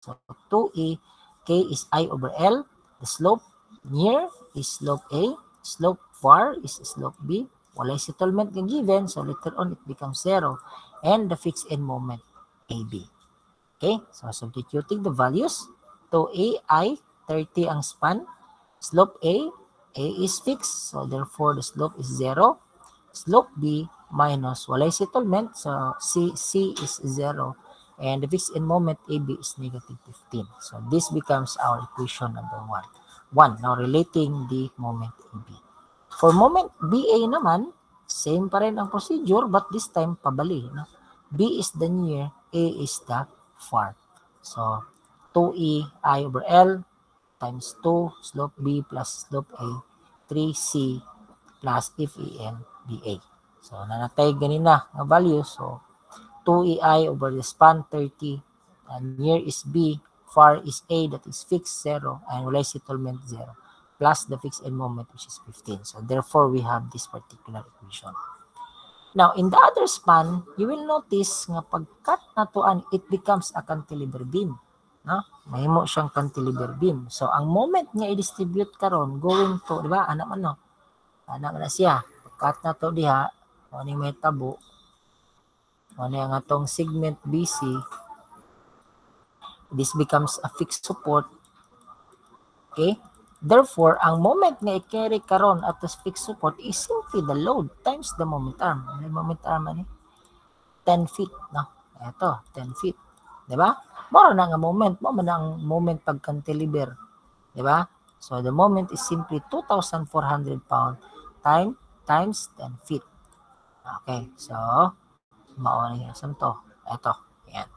So 2A, K is I over L. The slope near is slope A. Slope far is slope B. Walay settlement nga given, so later on it becomes 0. And the fixed end moment, AB. Okay, so substituting the values, 2A, I, 30 ang span. Slope A is fixed, so therefore the slope is 0. Slope B minus walay settlement, so C is 0, and the fixed end moment AB is negative 15. So this becomes our equation number 1. Now relating the moment AB. For moment BA naman, same pa rin ang procedure, but this time pabali. No? B is the near, A is the far. So 2E I over L times 2 slope B plus slope A, 3C plus FEN BA. So, nanatay ganina nga value. So, 2EI over the span 30. And near is B, far is A, that is fixed 0, and walay settlement 0, plus the fixed end moment, which is 15. So, therefore, we have this particular equation. Now, in the other span, you will notice nga pag-cut na tuan, it becomes a cantilever beam. No? Mahimo siyang cantilever beam. So, ang moment nga i-distribute karon going to, di ba, anak man no? Anak na siya. Pag-cut na to diha, ano may tabo, ano yung atong segment BC, this becomes a fixed support. Okay? Therefore, ang moment nga i-carry karon at this fixed support is simply the load times the moment arm. Ano yung moment arm ani? 10 feet, no? Ito, 10 feet. Diba? Moro na nga moment. Mo man ang moment pag cantilever. Diba? So, the moment is simply 2,400 pound times 10 feet. Okay. So, mauna yung to. Ito. Yan.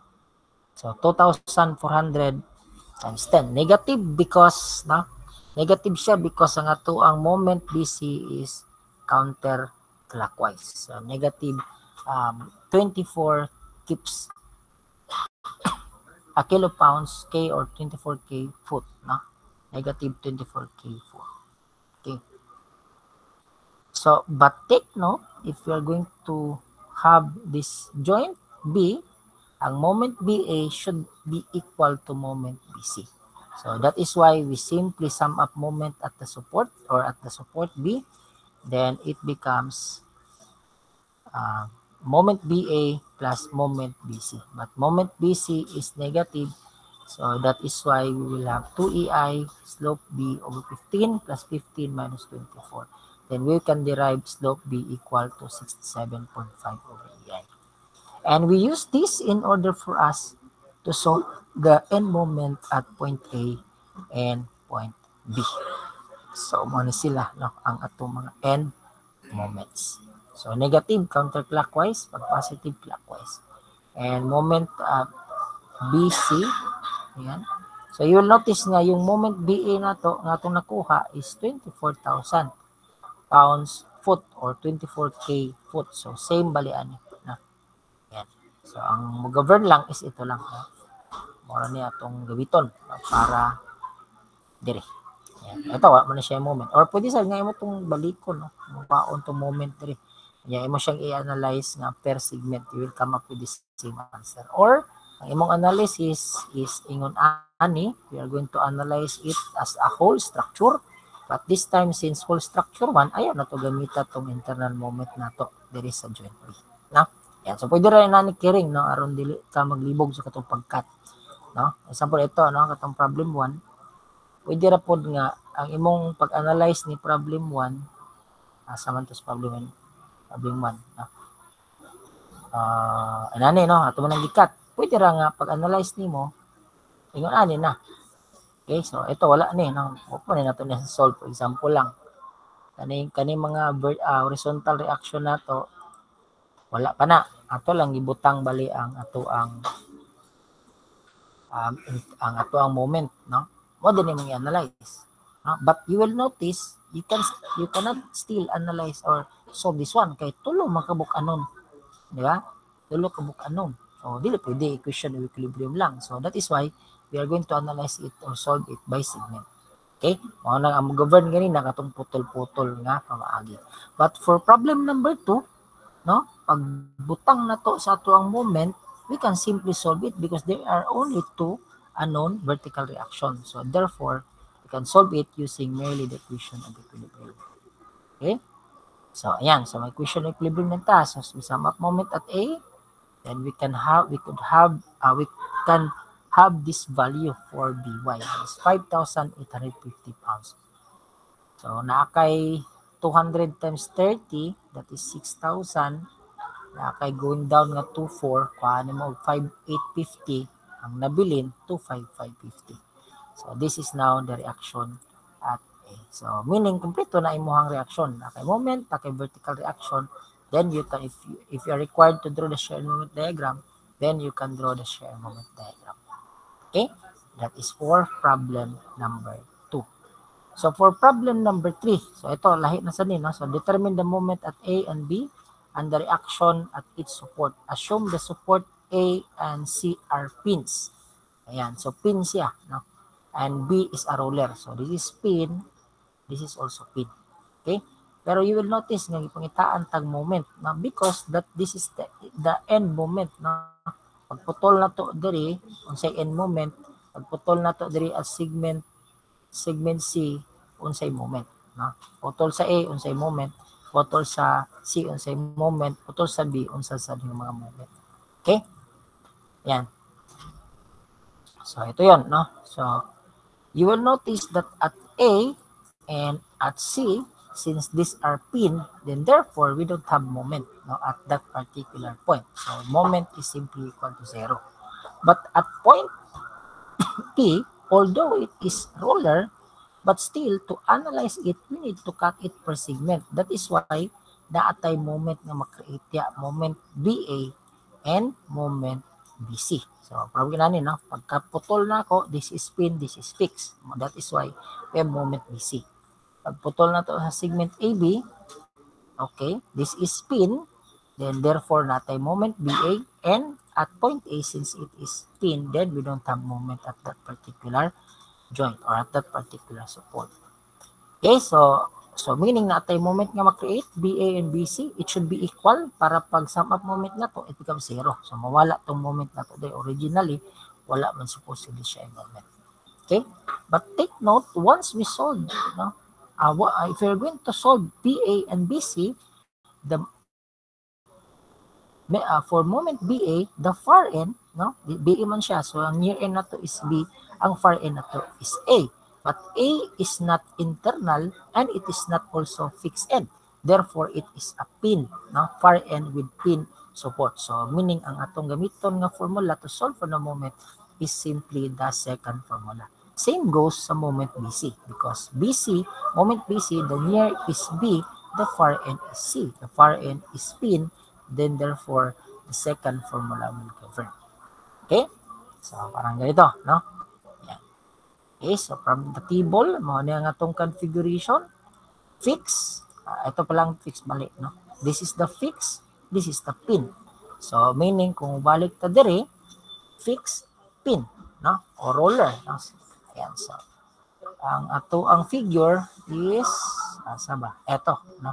So, 2,400 times 10. Negative because, no? Negative siya because ang ato ang moment BC is counterclockwise. So, negative 24 keeps a kilopounds K or 24K foot. No? Negative 24K foot. Okay. So, but take note, if we are going to have this joint B, ang moment BA should be equal to moment BC. So, that is why we simply sum up moment at the support or at the support B. Then, it becomes moment BA plus moment BC. But moment BC is negative. So, that is why we will have 2EI slope B over 15 plus 15 minus 24. Then, we can derive slope B equal to 67.5 over EI. And we use this in order for us to solve the end moment at point A and point B. So, muna sila, no, ang atong mga end moments. So, negative counterclockwise, pag positive clockwise. And moment BC, yan. So, you will notice na yung moment BA na to, nga itong nakuha is 24,000 pounds foot or 24K foot. So, same balian. Na. Yan. So, ang mag-govern lang is ito lang. No? Mora niya itong gabiton para dire. Yan. Ito, wala mo na siya yung moment. Or pwede sa nga mo itong balikon. No? Mapaon itong moment dire. Yan mo siyang i-analyze na per segment. You will come up with the same answer. Or, ang imong analysis is ingon ani. We are going to analyze it as a whole structure. But this time, since whole structure 1, ayaw na to gamita itong internal moment na to. There is a joint B. No? Yan. So, pwede rin na ni Kiring, no? Aron dili ka maglibog sa katong pagkat. No? Example, ito, no? Katong problem 1. Pwede ra pod nga, ang imong pag-analyze ni problem 1, asa man to sa problem 1, no? Anani, no? Ato man ang gikat. Pwede ra nga pag-analyze nimo, ingon ani na. Okay, so ito wala ni, no? Opo ni nato ni solve, for example lang. Kani mga horizontal reaction nato wala pa na. Ato lang gibutang bali ang ato ang ato ang moment, no? Mo din imong i-analyze. No? But you will notice you cannot still analyze or solve this one kay tulo makabuk anon. Di ba? Tulo kabuk anon. So dili pwede equation of equilibrium lang. So that is why we are going to analyze it or solve it by segment. Okay? Mao nang ang govern gani na katong putol-putol nga pamaagi. But for problem number 2, no? Pagbutang na to sa ato ang moment, we can simply solve it because there are only 2 unknown vertical reactions. So therefore, we can solve it using merely the equation of equilibrium. Okay? So ayan, so may equation of equilibrium na ta. So we sum up moment at A, then we can have this value for BY. It's 5,850 pounds. So naakay 200 times 30, that is 6,000. Naakay going down nga 2,4, kuhaan mo 5,850. Ang nabilin, 2,550. So this is now the reaction at A. So meaning, kompleto na imuhang reaction. Nakay moment, nakay vertical reaction. Then you can, if you are required to draw the shear moment diagram, then you can draw the shear moment diagram. Okay? That is for problem number 2. So for problem number 3, so ito, lahi na sa nino. So determine the moment at A and B. and the reaction at its support. Assume the support A and C are pins. Ayan, so pin siya, no? And B is a roller. So this is pin, this is also pin. Okay? Pero you will notice nga ipangitaan tag moment, no? Because that this is the end moment, no? Pagputol na to diri unsay end moment, pagputol na to diri as segment C unsay moment, no? Putol sa A unsay moment, putol sa C unsay moment, putol sa B unsa sa mga moment. Okay? Yan. So ito 'yon, no? So you will notice that at A and at C, since these are pin, then therefore we don't have moment, no, at that particular point. So moment is simply equal to 0. But at point P, although it is roller, but still to analyze it, we need to cut it per segment. That is why naatay moment nga makreate ya, moment BA and moment BC. So probably nanin, no? Pagkaputol na ako, this is pin, this is fixed. That is why we have moment BC. Pagputol na to sa segment AB, okay, this is pin, then therefore natay moment BA, and at point A, since it is pin, then we don't have moment at that particular joint or at that particular support. Okay, so meaning natay moment nga makreate BA and BC, it should be equal para pag sum up moment na to, it becomes 0. So mawala tong moment na to. Originally, wala man supposedly siya yung moment. Okay, but take note, once we solve, no, if you're going to solve BA and BC, for moment BA, the far end, no, BA man siya, so ang near end na to is B, ang far end na to is A. But A is not internal and it is not also fixed end. Therefore, it is a pin, no, far end with pin support. So meaning ang atong gamiton nga formula to solve for the moment is simply the second formula. Same goes sa moment BC, because moment BC, the near is B, the far end is C. The far end is pin, then therefore, the second formula will govern. Okay? So, parang ganito, no? Yan. Okay, so from the table, mo na nga itong configuration, fix, ito palang fix balik, no? This is the fix, this is the pin. So, meaning, kung balik ta dire, fix, pin, no? O roller, no? Ayan, so, ang figure is, asa ba? Ito, no?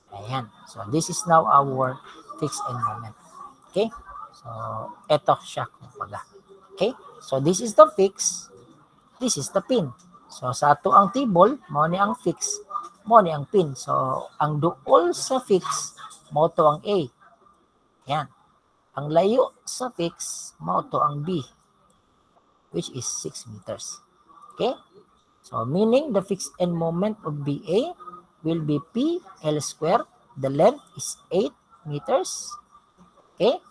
Ayan. So, this is now our fix and moment. Okay? So, ito siya, kumbaga. Okay? So, this is the fix, this is the pin. So, sa ato ang table, mo ni ang fix, mo ni ang pin. So, ang duol sa fix, mo to ang A. Ayan. Ang layo sa fix, mo to ang B, which is 6 meters. Okay? So, meaning the fixed end moment of BA will be P L square. The length is 8 meters. Okay?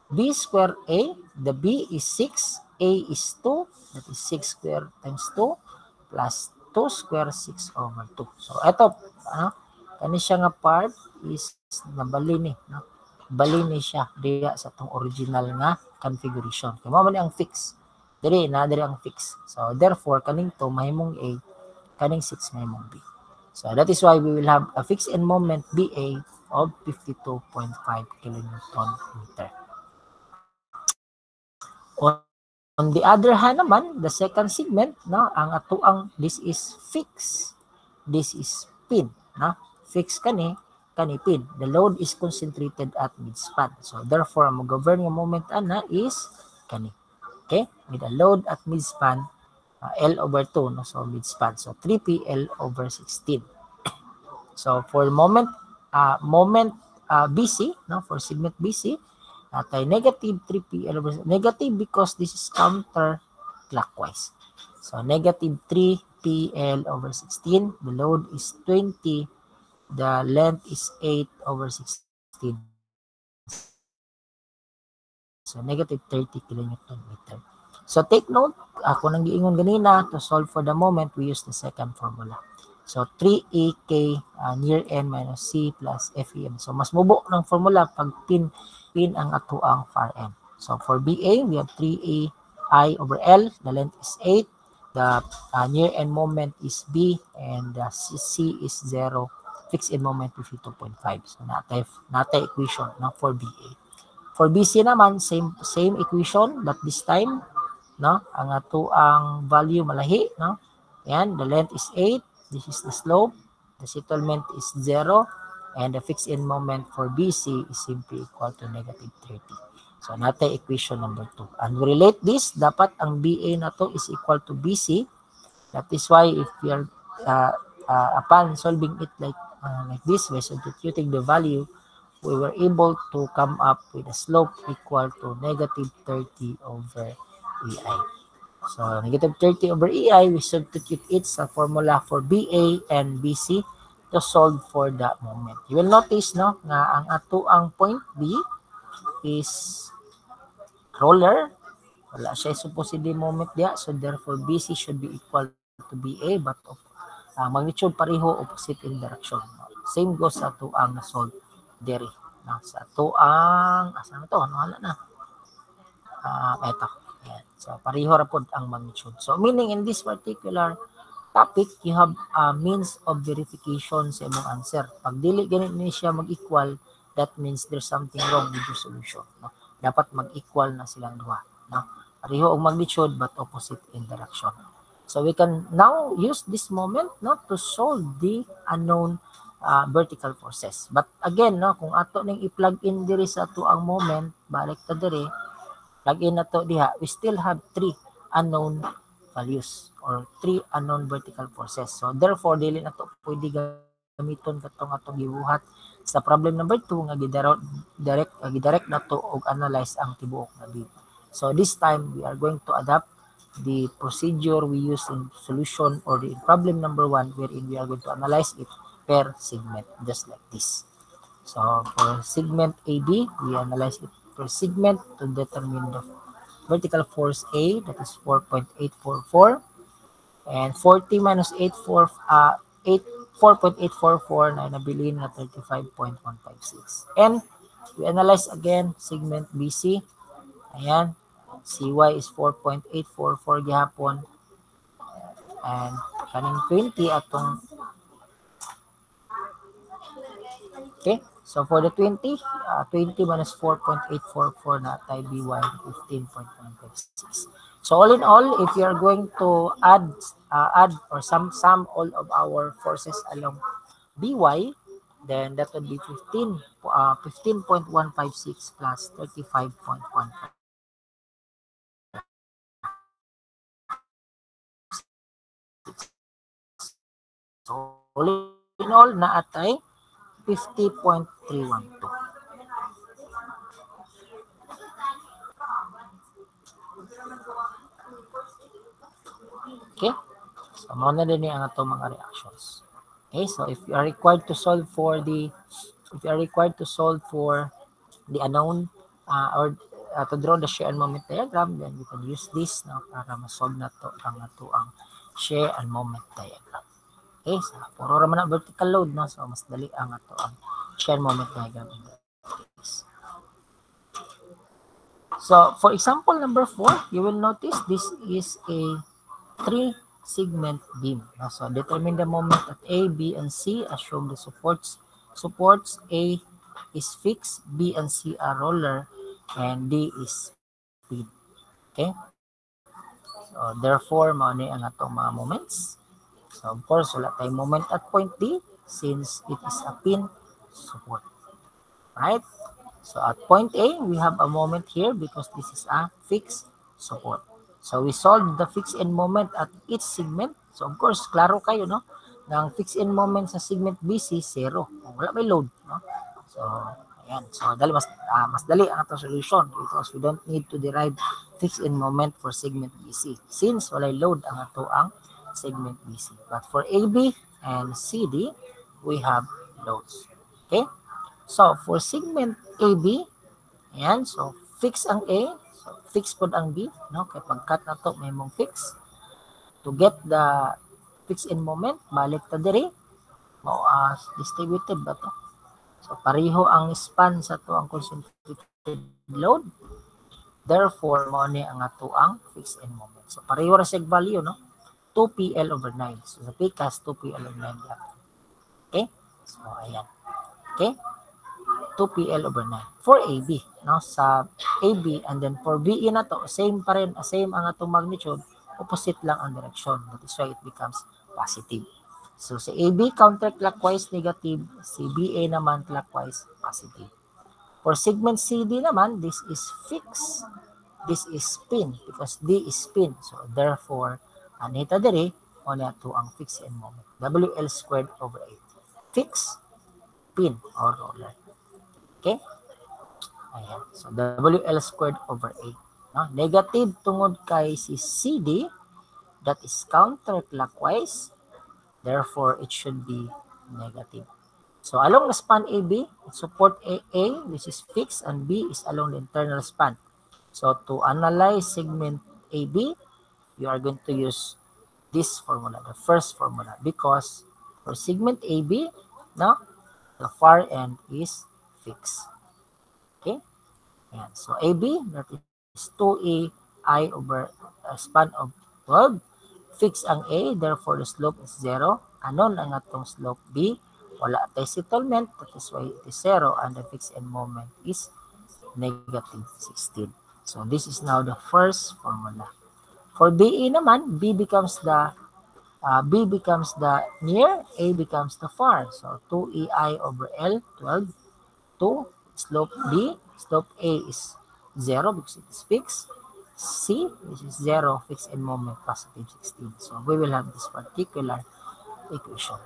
B square A. The B is 6. A is 2. That is 6 square times 2 plus 2 square 6 over 2. So, ito, kani siya nga part is nabali ni. No? Bali ni siya diya sa itong original nga configuration. Kaya mo ang fix. Diri ang fix. So, therefore, kaning to, mahimong A, kaning 6, mahimong B. So, that is why we will have a fixed end moment BA of 52.5 kilonewton meter. On the other hand naman, the second segment, no, ang atuang, this is fix, this is pin. No? Fix kani pin. The load is concentrated at midspan. So, therefore, ang mag-govern yung moment ana is kani. Okay, with a load at midspan, L over 2, no? So midspan, so 3PL over 16. So for moment BC, no, for segment BC, natay negative 3PL over negative because this is counterclockwise. So negative 3PL over 16, the load is 20, the length is 8 over 16. So, negative 30 kilonewton meter. So, take note, ako nang giingon ganina, to solve for the moment, we use the second formula. So, 3AK near N minus C plus FEM. So, mas mubo ng formula pag pin ang atuang far end. So, for BA, we have 3AI over L. The length is 8. The near end moment is B, and the C is 0 fixed in moment 52.5. So natay equation no for BA. For BC naman same equation but this time no ang ato ang value malahi no. Yan, the length is 8, this is the slope, the settlement is 0, and the fixed in moment for BC is simply equal to negative 30. So natay equation number 2. And we relate this, dapat ang BA na to is equal to BC. That is why if we are upon solving it like this way, substituting the value, we were able to come up with a slope equal to negative 30 over EI. So negative 30 over EI, we substitute it sa formula for BA and BC to solve for that moment. You will notice no nga ang ato ang point B is roller, wala siya supposedly moment diya, so therefore BC should be equal to BA but magnitude pareho opposite in direction. Same goes sa ato ang na-solve dere. Sa ato ang asa na to, ano na? Ito. Ayan. So pareho ra pod ang magnitude. So meaning in this particular topic, you have a means of verification sa imong answer. Pag dili ganit ni siya mag-equal, that means there's something wrong with your solution. No? Dapat mag-equal na silang duha. No? Pareho ang magnitude but opposite in direction. So we can now use this moment no to solve the unknown vertical forces. But again no kung ato ning i-plug in diri sa ato ang moment, balik ta diri, plug in nato diha, we still have 3 unknown values or 3 unknown vertical forces. So therefore dili nato pwede gamiton katong atong gibuhat sa problem number 2 nga gidirect nato og analyze ang tibuok nga beam. So this time we are going to adapt the procedure we use in solution or in problem number 1 wherein we are going to analyze it per segment just like this. So for segment AB, we analyze it per segment to determine the vertical force A, that is 4.844, and 40 minus 4.844 na nabilin na 35.156. And we analyze again segment BC. Ayan, CY is 4.844 gihapon. And kaning 20 atong okay. So for the 20 minus 4.844 na tay BY 15.156. So all in all, if you are going to add or sum all of our forces along BY, then that would be 15.156 plus 35.156. So all in all, naatay 50.312. Okay? So, muna din ang atong mga reactions. Okay? So, if you are required to solve for the unknown or to draw the shear and moment diagram, then we can use this no, para ma-solve na to ang ato ang shear and moment diagram. Okay? So, puro raman na vertical load, no? So, mas dali ang ato ang shear moment diagram in that case. So, for example number 4, you will notice this is a 3-segment beam. So, determine the moment at A, B, and C. Assume the supports A is fixed, B and C are roller, and D is speed. Okay? So, therefore, mauni ang atong mga moments. So, of course, wala tayong moment at point D since it is a pin support. Right? So, at point A, we have a moment here because this is a fixed support. So, we solved the fixed end moment at each segment. So, of course, klaro kayo, no? Ng fixed end moment sa segment BC, 0. Wala may load, no? So, ayan. So, mas dali ang atong solution because we don't need to derive fixed end moment for segment BC since wala load ang ato ang segment BC. But for AB and CD, we have loads. Okay? So, for segment AB, ayan. So, fix ang A. So, fix pod ang B, no? Kaya pag-cut na to, may mong fix. To get the fix in moment, balik ta diri. Distributed ba to? So, pareho ang span sa to ang concentrated load. Therefore, mo ni ang ato ang fix in moment. So, pareho ra siya value, no? 2PL over 9. So, sa PCAS, 2PL over 9. Okay? So, ayan. Okay? 2PL over 9. For AB, no? Sa AB, and then for BE na to, same pa rin, same ang atong magnitude, opposite lang ang direction. That is why it becomes positive. So, sa AB, counterclockwise, negative. Si BA naman, clockwise, positive. For segment CD naman, this is fixed. This is spin because D is spin. So, therefore, anita diri, o to ang fixed and moment. WL squared over 8. Fixed, spin, or roller. Okay? Ayan. So, WL squared over 8. No? Negative tungod kay si CD, that is counterclockwise. Therefore, it should be negative. So, along the span AB, support A, which is fixed, and B is along the internal span. So, to analyze segment AB, you are going to use this formula, the first formula, because for segment AB, no, the far end is fixed. Okay? Ayan. So, AB, that is 2A I over span of 12. Fix ang A, therefore the slope is 0. Anon ang atong slope B? Wala tayo settlement, that is why it is 0, and the fixed end moment is negative 16. So, this is now the first formula. For BE naman, B becomes the near, A becomes the far. So, 2EI over L, 12, 2, slope B, slope A is 0 because it is fixed. C, which is 0, fixed and moment, positive 16. So, we will have this particular equation.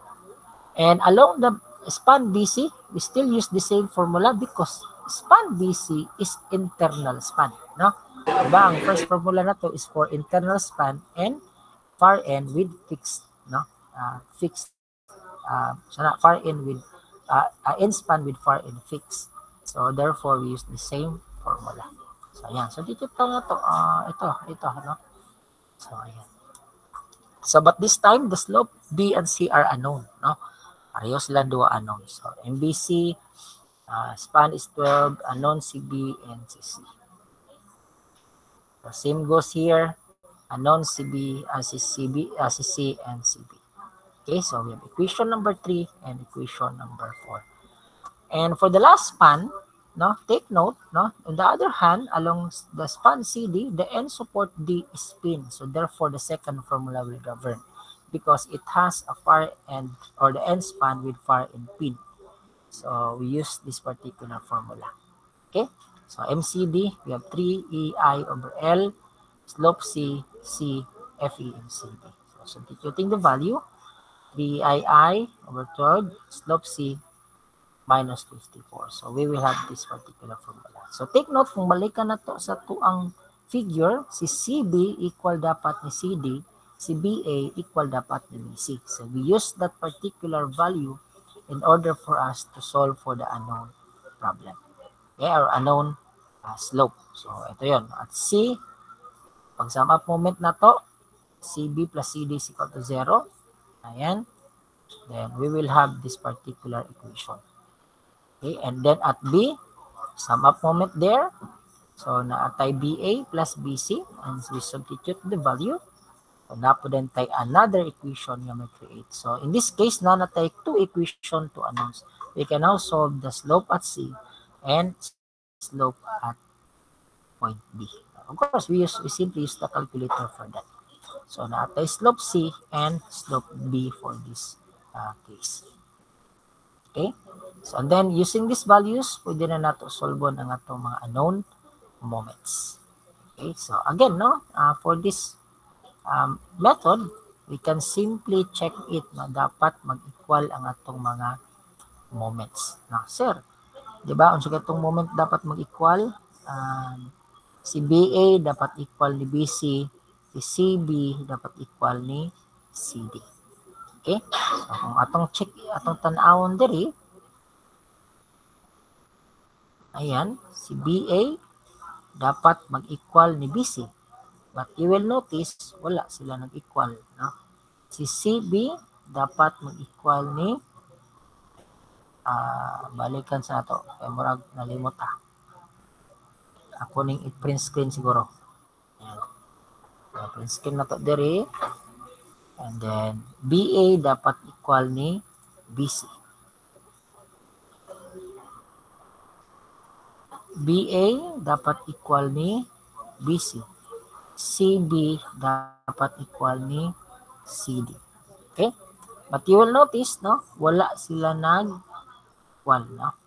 And along the span BC, we still use the same formula because span BC is internal span. No? Diba? Ang first formula na to is for internal span and far end with fixed. No? Fixed. Far end with end span with far end fixed. So, therefore, we use the same formula. So, ayan. So, dito na to. Ito, no? So, ayan. So, but this time, the slope B and C are unknown, no? Pareho silang dua unknown. So, MBC, span is 12, unknown CB and CC. So, same goes here, unknown CB, CC and CB. Okay, so we have equation number 3 and equation number 4. And for the last span, no, take note, no, on the other hand, along the span CD, the end support D is spin. So therefore, the second formula will govern because it has a far end or the end span with far end pin. So we use this particular formula. Okay, so MCD, we have 3EI over L, slope C, FE MCD. So substituting the value, 3II over 12, slope C, minus 54. So, we will have this particular formula. So, take note, kung balikan na to sa tuang figure, si CB equal dapat ni CD, si BA equal dapat ni BC. So, we use that particular value in order for us to solve for the unknown problem. Okay, or unknown slope. So, ito yon. At C, pag sum up moment na to, CB plus CD is equal to 0. Ayan. Then, we will have this particular equation. Okay, and then at B, sum up moment there. So, naatay BA plus BC, and we substitute the value. So, napo din tayo another equation nga may create. So, in this case, na natay two equation to announce. We can now solve the slope at C and slope at point B. Of course, we simply use the calculator for that. So, naatay slope C and slope B for this case. Okay? So, and then, using these values, pwede na nato solve ang atong mga unknown moments. Okay? So, again, no, for this method, we can simply check it na dapat mag-equal ang atong mga moments. Now, sir, di ba, ang itong moment dapat mag-equal, si BA dapat equal ni BC, si CB dapat equal ni CD. Okay? So, kung atong check, atong tanawon diri, ayan, si BA dapat mag-equal ni BC. But you will notice, wala sila nag-equal. No? Si CB dapat mag-equal ni, balikan sa nato, kaya murag nalimot Ako ning i-print screen siguro. Ayan. So, print screen na to diri. And then, BA dapat equal ni BC. BA dapat equal ni BC. CB dapat equal ni CD. Okay? But you will notice, no, wala sila nag-equal, no?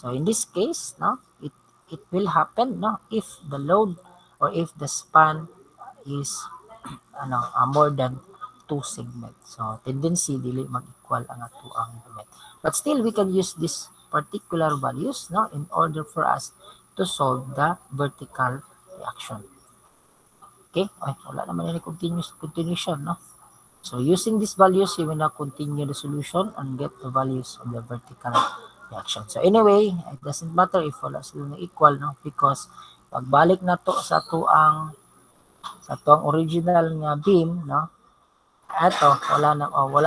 So in this case, no, it will happen, no, if the load or if the span is more than 2 segments. So tendency dili mag-equal ang ato ang element. But still we can use this particular values, no, in order for us to solve the vertical reaction. Okay? Ay, wala naman yung continuation, no? So using these values, you will now continue the solution and get the values of the vertical reaction. So anyway, it doesn't matter if wala sila equal, no? Because pagbalik na to sa tuang original nga beam, no? Eto, wala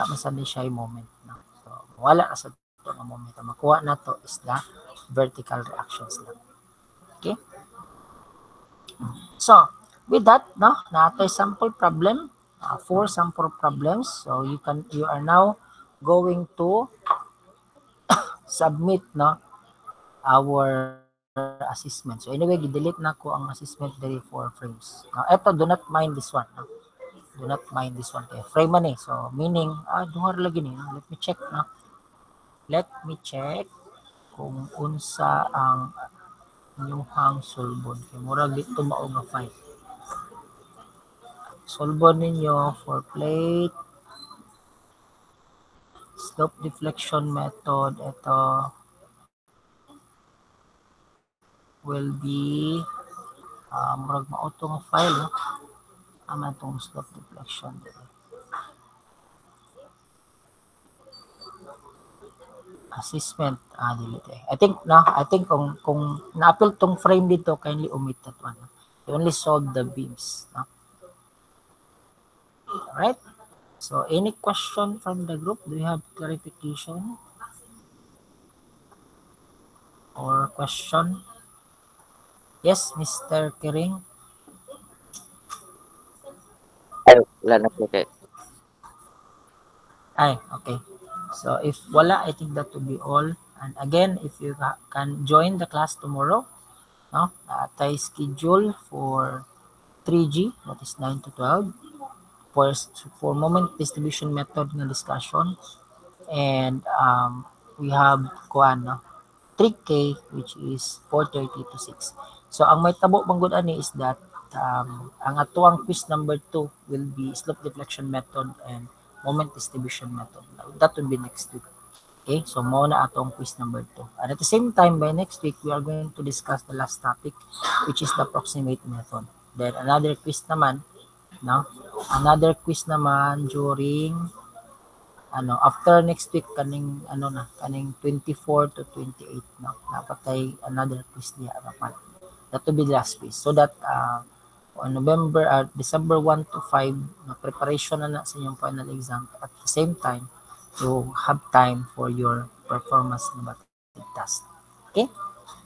man sa siya yung moment, no? So wala na sa to nga moment. Ang makuha na to is the vertical reactions lang. Okay? So with that, no, nato sample problem. 4 sample problems. So you are now going to submit, no, our assessment. So anyway, i-delete na ko ang assessment dali 4 frames. Now eto, do not mind this one, no? Do not mind this one kay frame man eh. So meaning duhar lagi ni, no? Let me check, no. Let me check kung unsa ang inyong sulbon. Kay murag dito mao nga 5. Solve ninyo for plate, slope deflection method. Ito will be murag mauto nga file, no? Ama itong slope deflection dito. Assessment delete. I think kung na-appeal tong frame dito, kindly omit that one. You only solve the beams, no? Alright, so any question from the group? Do you have clarification or question? Yes, Mr. Kering. Ay, wala na po kay. Ay, okay. So if wala, I think that will be all. And again, if you can join the class tomorrow, no? Tayo schedule for 3G, that is 9 to 12. For moment distribution method ng discussion, and we have 3K, which is 4:30 to 6. So ang may tabo banggod ani is that ang atuang quiz number 2 will be slope deflection method and moment distribution method. That will be next week. Okay, so mao na atong quiz number 2. And at the same time, by next week, we are going to discuss the last topic, which is the approximate method. Then another quiz naman, no? Another quiz naman during after next week kaning 24 to 28, no? Napatay another quiz niya apan. That will be the last quiz. So that on December 1 to 5, na preparation na sa inyong final exam. At the same time, you have time for your performance mathematics test. Okay?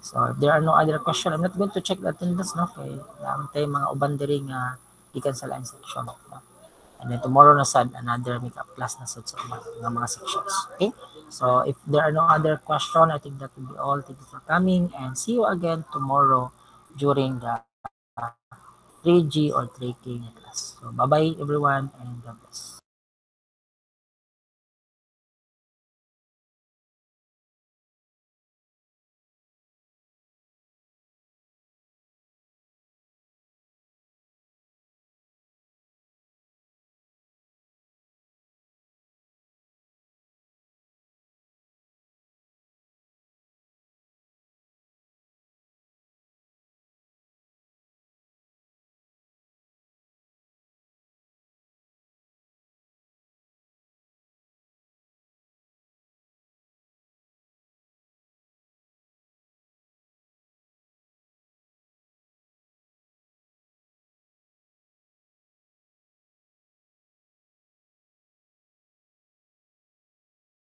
So if there are no other questions, I'm not going to check the attendance, no? Kay tayo mga uban diri nga gikan sa line section, no? And then tomorrow na sad another makeup class na sad sa mga sections. Okay? So if there are no other question, I think that will be all. Thank you for coming and see you again tomorrow during the 3G or 3K class. So bye-bye everyone and God bless.